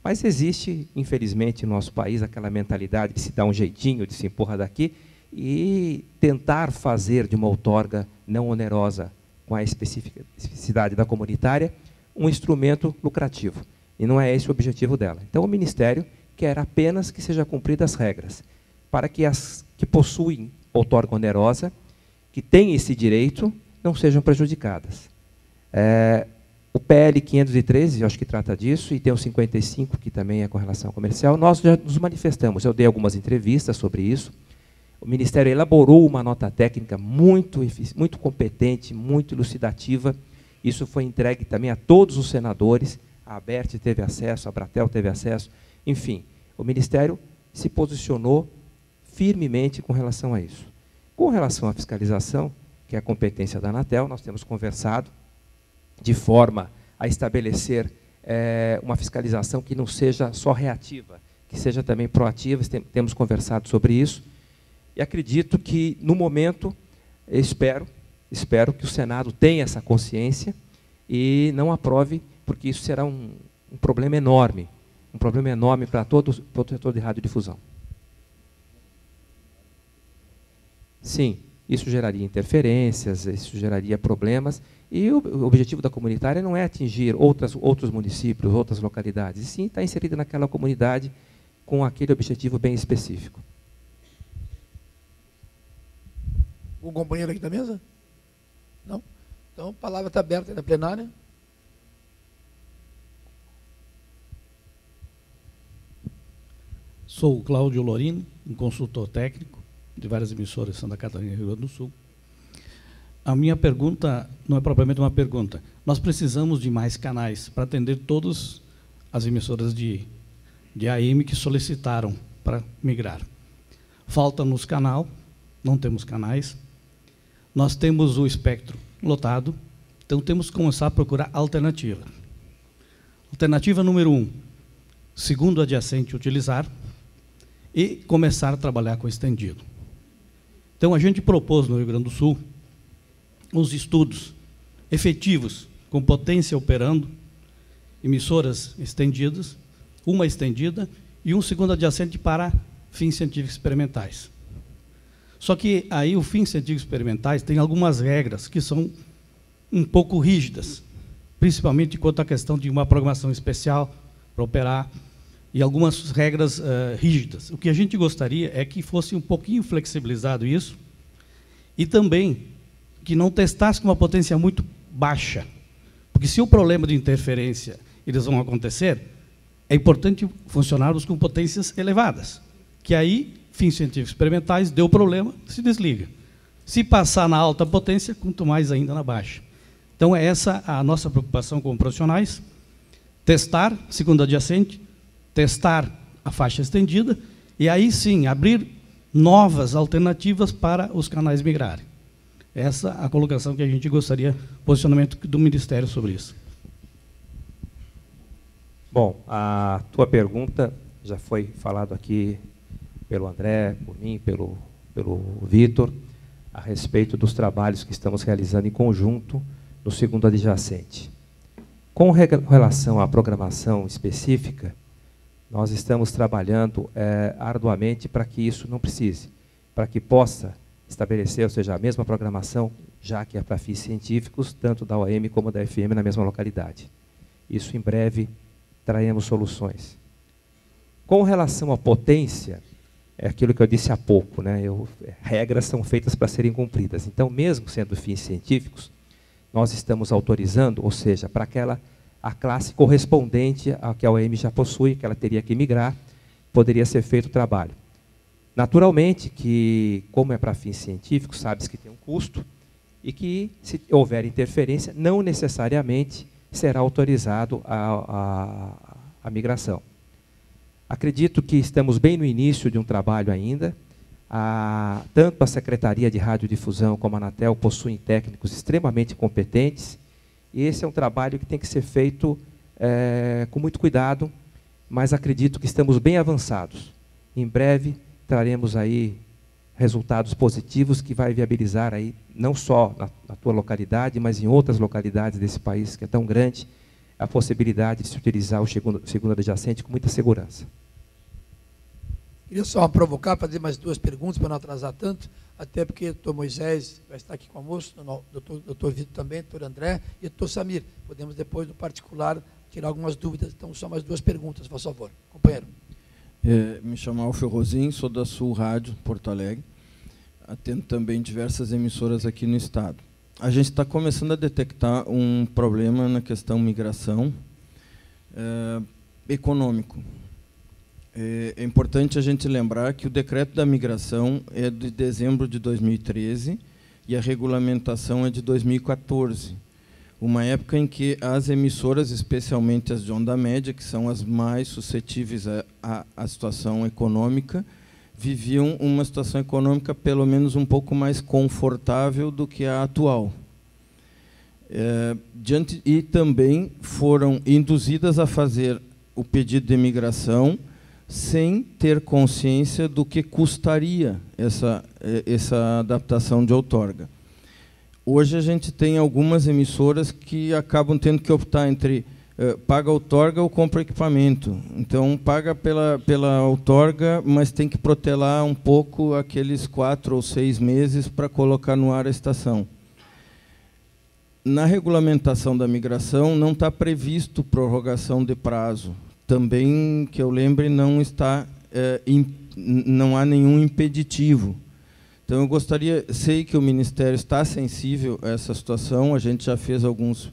Mas existe, infelizmente, no nosso país, aquela mentalidade de se dar um jeitinho, de se empurrar daqui, e tentar fazer de uma outorga não onerosa, com a especificidade da comunitária, um instrumento lucrativo. E não é esse o objetivo dela. Então, o Ministério quer apenas que sejam cumpridas as regras, para que as que possuem outorga onerosa, que têm esse direito, não sejam prejudicadas. O PL 513, eu acho que trata disso, e tem o 55, que também é com relação ao comercial. Nós já nos manifestamos, eu dei algumas entrevistas sobre isso. O Ministério elaborou uma nota técnica muito competente, muito elucidativa. Isso foi entregue também a todos os senadores. A ABERT teve acesso, a Abratel teve acesso. Enfim, o Ministério se posicionou firmemente com relação a isso. Com relação à fiscalização, que é a competência da Anatel, nós temos conversado de forma a estabelecer uma fiscalização que não seja só reativa, que seja também proativa. Temos conversado sobre isso. E acredito que, no momento, espero que o Senado tenha essa consciência e não aprove, porque isso será um problema enorme para todo o setor de radiodifusão. Sim, isso geraria interferências, isso geraria problemas, e o objetivo da comunitária não é atingir outros municípios, outras localidades, e sim estar inserida naquela comunidade com aquele objetivo bem específico. Um companheiro aqui da mesa? Não? Então, a palavra está aberta na plenária. Sou o Cláudio Lorini, um consultor técnico de várias emissoras de Santa Catarina e Rio Grande do Sul. A minha pergunta não é propriamente uma pergunta. Nós precisamos de mais canais para atender todas as emissoras de AM que solicitaram para migrar. Falta-nos canal, não temos canais. Nós temos o espectro lotado, então temos que começar a procurar alternativa. Alternativa número 1, segundo adjacente utilizar, e começar a trabalhar com estendido. Então, a gente propôs no Rio Grande do Sul uns estudos efetivos, com potência operando, emissoras estendidas, uma estendida e um segundo adjacente para fins científicos experimentais. Só que aí o fins científicos experimentais tem algumas regras que são um pouco rígidas, principalmente quanto à questão de uma programação especial para operar e algumas regras rígidas. O que a gente gostaria é que fosse um pouquinho flexibilizado isso e também que não testasse com uma potência muito baixa, porque se o problema de interferência eles vão acontecer, é importante funcionarmos com potências elevadas, que aí fins científicos experimentais, deu problema, se desliga. Se passar na alta potência, quanto mais ainda na baixa. Então, é essa a nossa preocupação como profissionais, testar, segundo adjacente, testar a faixa estendida, e aí sim, abrir novas alternativas para os canais migrarem. Essa é a colocação que a gente gostaria, posicionamento do Ministério sobre isso. Bom, a tua pergunta já foi falado aqui pelo André, por mim, pelo Vitor, a respeito dos trabalhos que estamos realizando em conjunto no segundo adjacente. Com relação à programação específica, nós estamos trabalhando arduamente para que isso não precise, para que possa estabelecer, ou seja, a mesma programação, já que é para fins científicos, tanto da OAM como da FM na mesma localidade. Isso em breve traremos soluções. Com relação à potência, é aquilo que eu disse há pouco, né? Regras são feitas para serem cumpridas. Então, mesmo sendo fins científicos, nós estamos autorizando, ou seja, para a classe correspondente a que a OAM já possui, que ela teria que migrar, poderia ser feito o trabalho. Naturalmente que, como é para fins científicos, sabe-se que tem um custo e que, se houver interferência, não necessariamente será autorizado a migração. Acredito que estamos bem no início de um trabalho ainda. Tanto a Secretaria de Radiodifusão como a Anatel possuem técnicos extremamente competentes, e esse é um trabalho que tem que ser feito com muito cuidado, mas acredito que estamos bem avançados. Em breve traremos aí resultados positivos que vai viabilizar aí, não só na tua localidade, mas em outras localidades desse país, que é tão grande, a possibilidade de se utilizar o segundo adjacente com muita segurança. Queria só provocar, fazer mais duas perguntas para não atrasar tanto, até porque o doutor Moisés vai estar aqui conosco, o doutor Vitor também, o doutor André e o doutor Samir. Podemos depois, no particular, tirar algumas dúvidas. Então, só mais duas perguntas, por favor. Companheiro. Me chamo Alfio Rosim, sou da Sul Rádio, Porto Alegre. atendo também diversas emissoras aqui no estado. A gente está começando a detectar um problema na questão migração econômico. É importante a gente lembrar que o decreto da migração é de dezembro de 2013 e a regulamentação é de 2014. Uma época em que as emissoras, especialmente as de onda média, que são as mais suscetíveis à situação econômica, viviam uma situação econômica pelo menos um pouco mais confortável do que a atual. E também foram induzidas a fazer o pedido de imigração sem ter consciência do que custaria essa adaptação de outorga. Hoje a gente tem algumas emissoras que acabam tendo que optar entre paga outorga ou compra equipamento. Então, paga pela outorga, mas tem que protelar um pouco aqueles 4 ou 6 meses para colocar no ar a estação. Na regulamentação da migração, não está previsto prorrogação de prazo. Também, que eu lembre, não há nenhum impeditivo. Então, eu sei que o Ministério está sensível a essa situação, a gente já fez alguns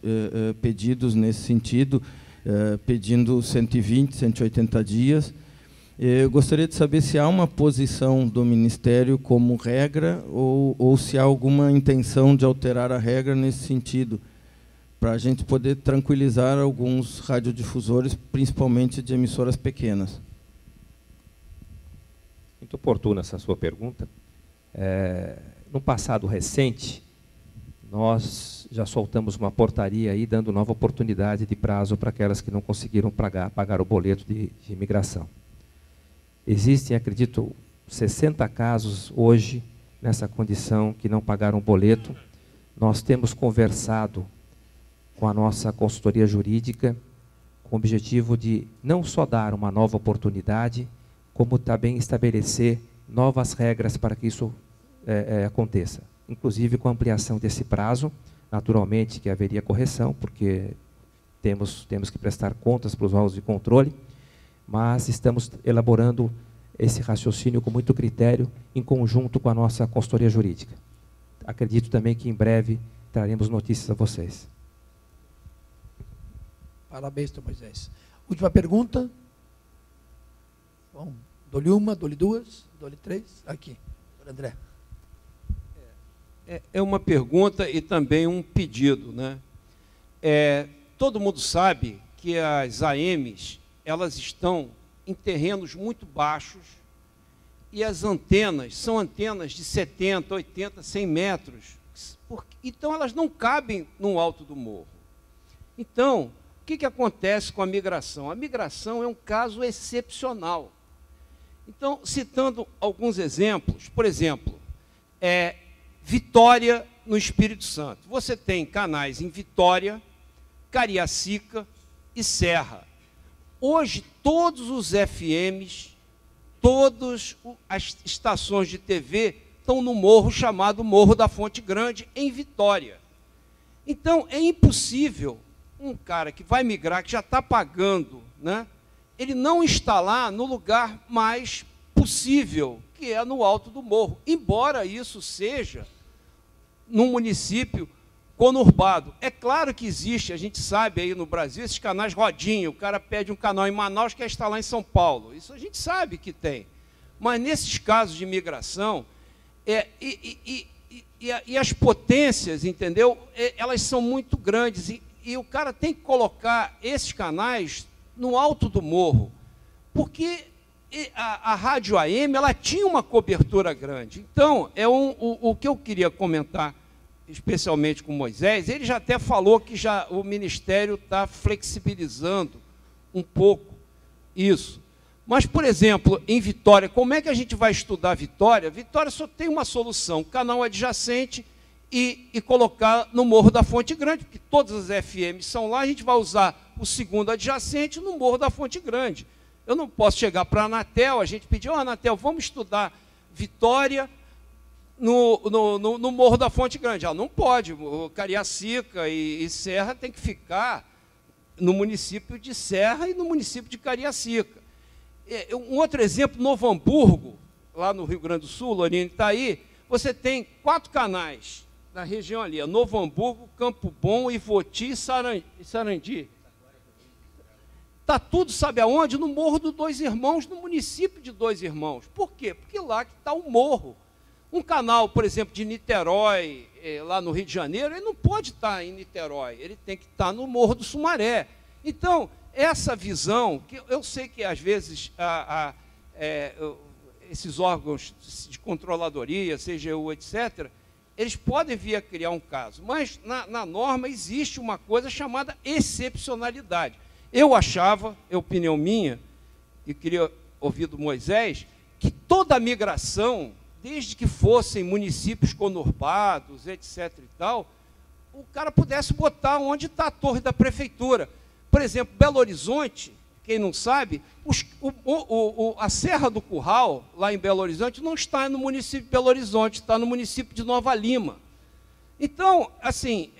pedidos nesse sentido, pedindo 120, 180 dias. Eu gostaria de saber se há uma posição do Ministério como regra ou se há alguma intenção de alterar a regra nesse sentido, para a gente poder tranquilizar alguns radiodifusores, principalmente de emissoras pequenas. Muito oportuna essa sua pergunta. No passado recente, nós já soltamos uma portaria aí dando nova oportunidade de prazo para aquelas que não conseguiram pagar o boleto de imigração. Existem, acredito, 60 casos hoje nessa condição que não pagaram o boleto. Nós temos conversado com a nossa consultoria jurídica com o objetivo de não só dar uma nova oportunidade, como também estabelecer novas regras para que isso aconteça, inclusive com a ampliação desse prazo. Naturalmente que haveria correção, porque temos que prestar contas para os órgãos de controle, mas estamos elaborando esse raciocínio com muito critério, em conjunto com a nossa consultoria jurídica. Acredito também que em breve traremos notícias a vocês. Parabéns, Dr. Moisés. Última pergunta. Bom, dou-lhe uma, dou-lhe duas, dou-lhe três. Aqui, Dr. André. É uma pergunta e também um pedido, né? Todo mundo sabe que as AMs, elas estão em terrenos muito baixos e as antenas são antenas de 70, 80, 100 metros. Então, elas não cabem no alto do morro. Então, o que acontece com a migração? A migração é um caso excepcional. Então, citando alguns exemplos, por exemplo, Vitória, no Espírito Santo. Você tem canais em Vitória, Cariacica e Serra. Hoje, todos os FMs, todas as estações de TV estão no morro chamado Morro da Fonte Grande, em Vitória. Então, é impossível um cara que vai migrar, que já está pagando, né, ele não instalar no lugar mais possível, que é no alto do morro, embora isso seja num município conurbado. É claro que existe, a gente sabe aí no Brasil, esses canais rodinha, o cara pede um canal em Manaus, quer instalar em São Paulo. Isso a gente sabe que tem. Mas nesses casos de migração, e as potências, entendeu? Elas são muito grandes e o cara tem que colocar esses canais no alto do morro, porque a rádio AM ela tinha uma cobertura grande. Então, o que eu queria comentar, especialmente com Moisés, ele já até falou que o Ministério está flexibilizando um pouco isso. Mas, por exemplo, em Vitória, como é que a gente vai estudar Vitória? Vitória só tem uma solução, canal adjacente e colocar no Morro da Fonte Grande, porque todas as FMs são lá, a gente vai usar o segundo adjacente no Morro da Fonte Grande. Eu não posso chegar para a Anatel, a gente pediu, Anatel, vamos estudar Vitória no Morro da Fonte Grande. Ela não pode, o Cariacica e Serra tem que ficar no município de Serra e no município de Cariacica. Um outro exemplo, Novo Hamburgo, lá no Rio Grande do Sul, Lorine está aí, você tem 4 canais na região ali, Novo Hamburgo, Campo Bom, Ivoti e Sarandi. Está tudo, sabe aonde? No Morro dos Dois Irmãos, no município de Dois Irmãos. Por quê? Porque lá que está o morro. Um canal, por exemplo, de Niterói, lá no Rio de Janeiro, ele não pode estar em Niterói, ele tem que estar no Morro do Sumaré. Então, essa visão, que eu sei que às vezes esses órgãos de controladoria, CGU, etc., eles podem vir a criar um caso, mas na norma existe uma coisa chamada excepcionalidade. Eu achava, é opinião minha, e queria ouvir do Moisés, que toda a migração, desde que fossem municípios conurbados, etc. e tal, o cara pudesse botar onde está a torre da prefeitura. Por exemplo, Belo Horizonte, quem não sabe, a Serra do Curral, lá em Belo Horizonte, não está no município de Belo Horizonte, está no município de Nova Lima. Então, assim,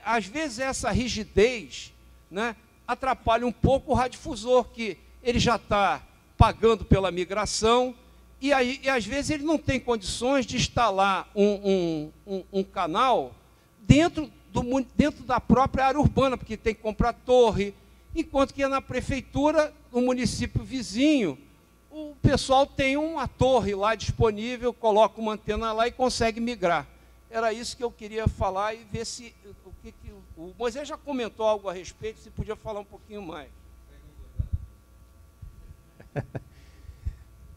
às vezes essa rigidez, né, atrapalha um pouco o radiodifusor, que ele já está pagando pela migração, e às vezes ele não tem condições de instalar um canal dentro da própria área urbana, porque tem que comprar torre, enquanto que na prefeitura, no município vizinho, o pessoal tem uma torre lá disponível, coloca uma antena lá e consegue migrar. Era isso que eu queria falar e ver se o Moisés já comentou algo a respeito, se podia falar um pouquinho mais.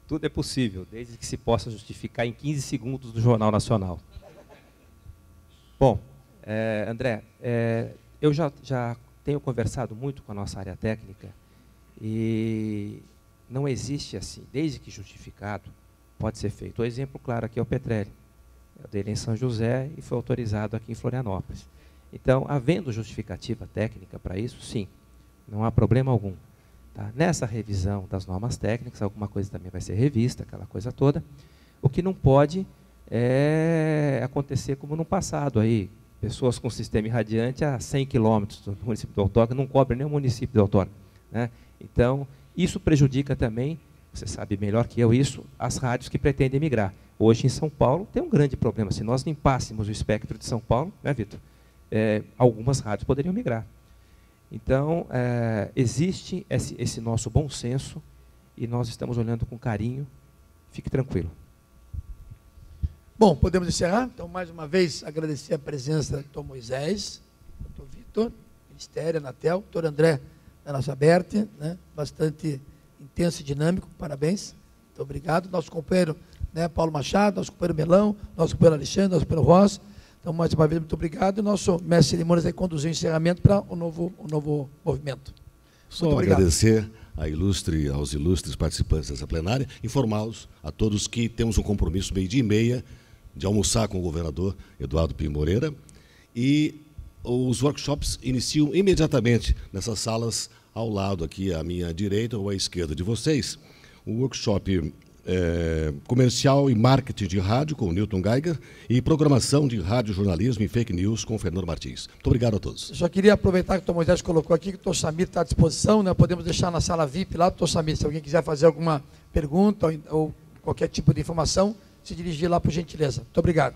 Tudo é possível, desde que se possa justificar em 15 segundos do Jornal Nacional. Bom, André, eu já tenho conversado muito com a nossa área técnica e não existe assim, desde que justificado, pode ser feito. O exemplo claro aqui é o Petrelli. Eu dei ele em São José e foi autorizado aqui em Florianópolis. Então, havendo justificativa técnica para isso, sim, não há problema algum. Tá? Nessa revisão das normas técnicas, alguma coisa também vai ser revista, aquela coisa toda. O que não pode é acontecer como no passado, aí, pessoas com sistema irradiante a 100 quilômetros do município de outorga, não cobre nem o município de outorga, né? Então, isso prejudica também, você sabe melhor que eu isso, as rádios que pretendem migrar. Hoje, em São Paulo, tem um grande problema. Se nós limpássemos o espectro de São Paulo, né, Vitor? Algumas rádios poderiam migrar. Então, existe esse nosso bom senso e nós estamos olhando com carinho. Fique tranquilo. Bom, podemos encerrar? Então, mais uma vez, agradecer a presença do Dr. Moisés, Dr. Vitor, Ministério, Anatel, Dr. André, da nossa Berti, né? Bastante intenso e dinâmico, parabéns. Muito obrigado. Nosso companheiro, né, Paulo Machado, nosso companheiro Melão, nosso companheiro Alexandre, nosso companheiro Ross. Então, mais uma vez, muito obrigado. E nosso mestre de cerimônias aí conduziu o encerramento para o novo movimento. Só agradecer aos ilustres participantes dessa plenária, informá-los a todos que temos um compromisso meio-dia e meia de almoçar com o governador Eduardo Pinho Moreira, e os workshops iniciam imediatamente nessas salas ao lado, aqui à minha direita ou à esquerda de vocês. O workshop comercial e marketing de rádio com o Newton Geiger e programação de rádio, jornalismo e fake news com o Fernando Martins. Muito obrigado a todos. Eu só queria aproveitar que o Dr. Moisés colocou aqui que o Dr. Samir está à disposição, né? Podemos deixar na sala VIP lá, Dr. Samir, se alguém quiser fazer alguma pergunta ou qualquer tipo de informação, se dirigir lá, por gentileza. Muito obrigado.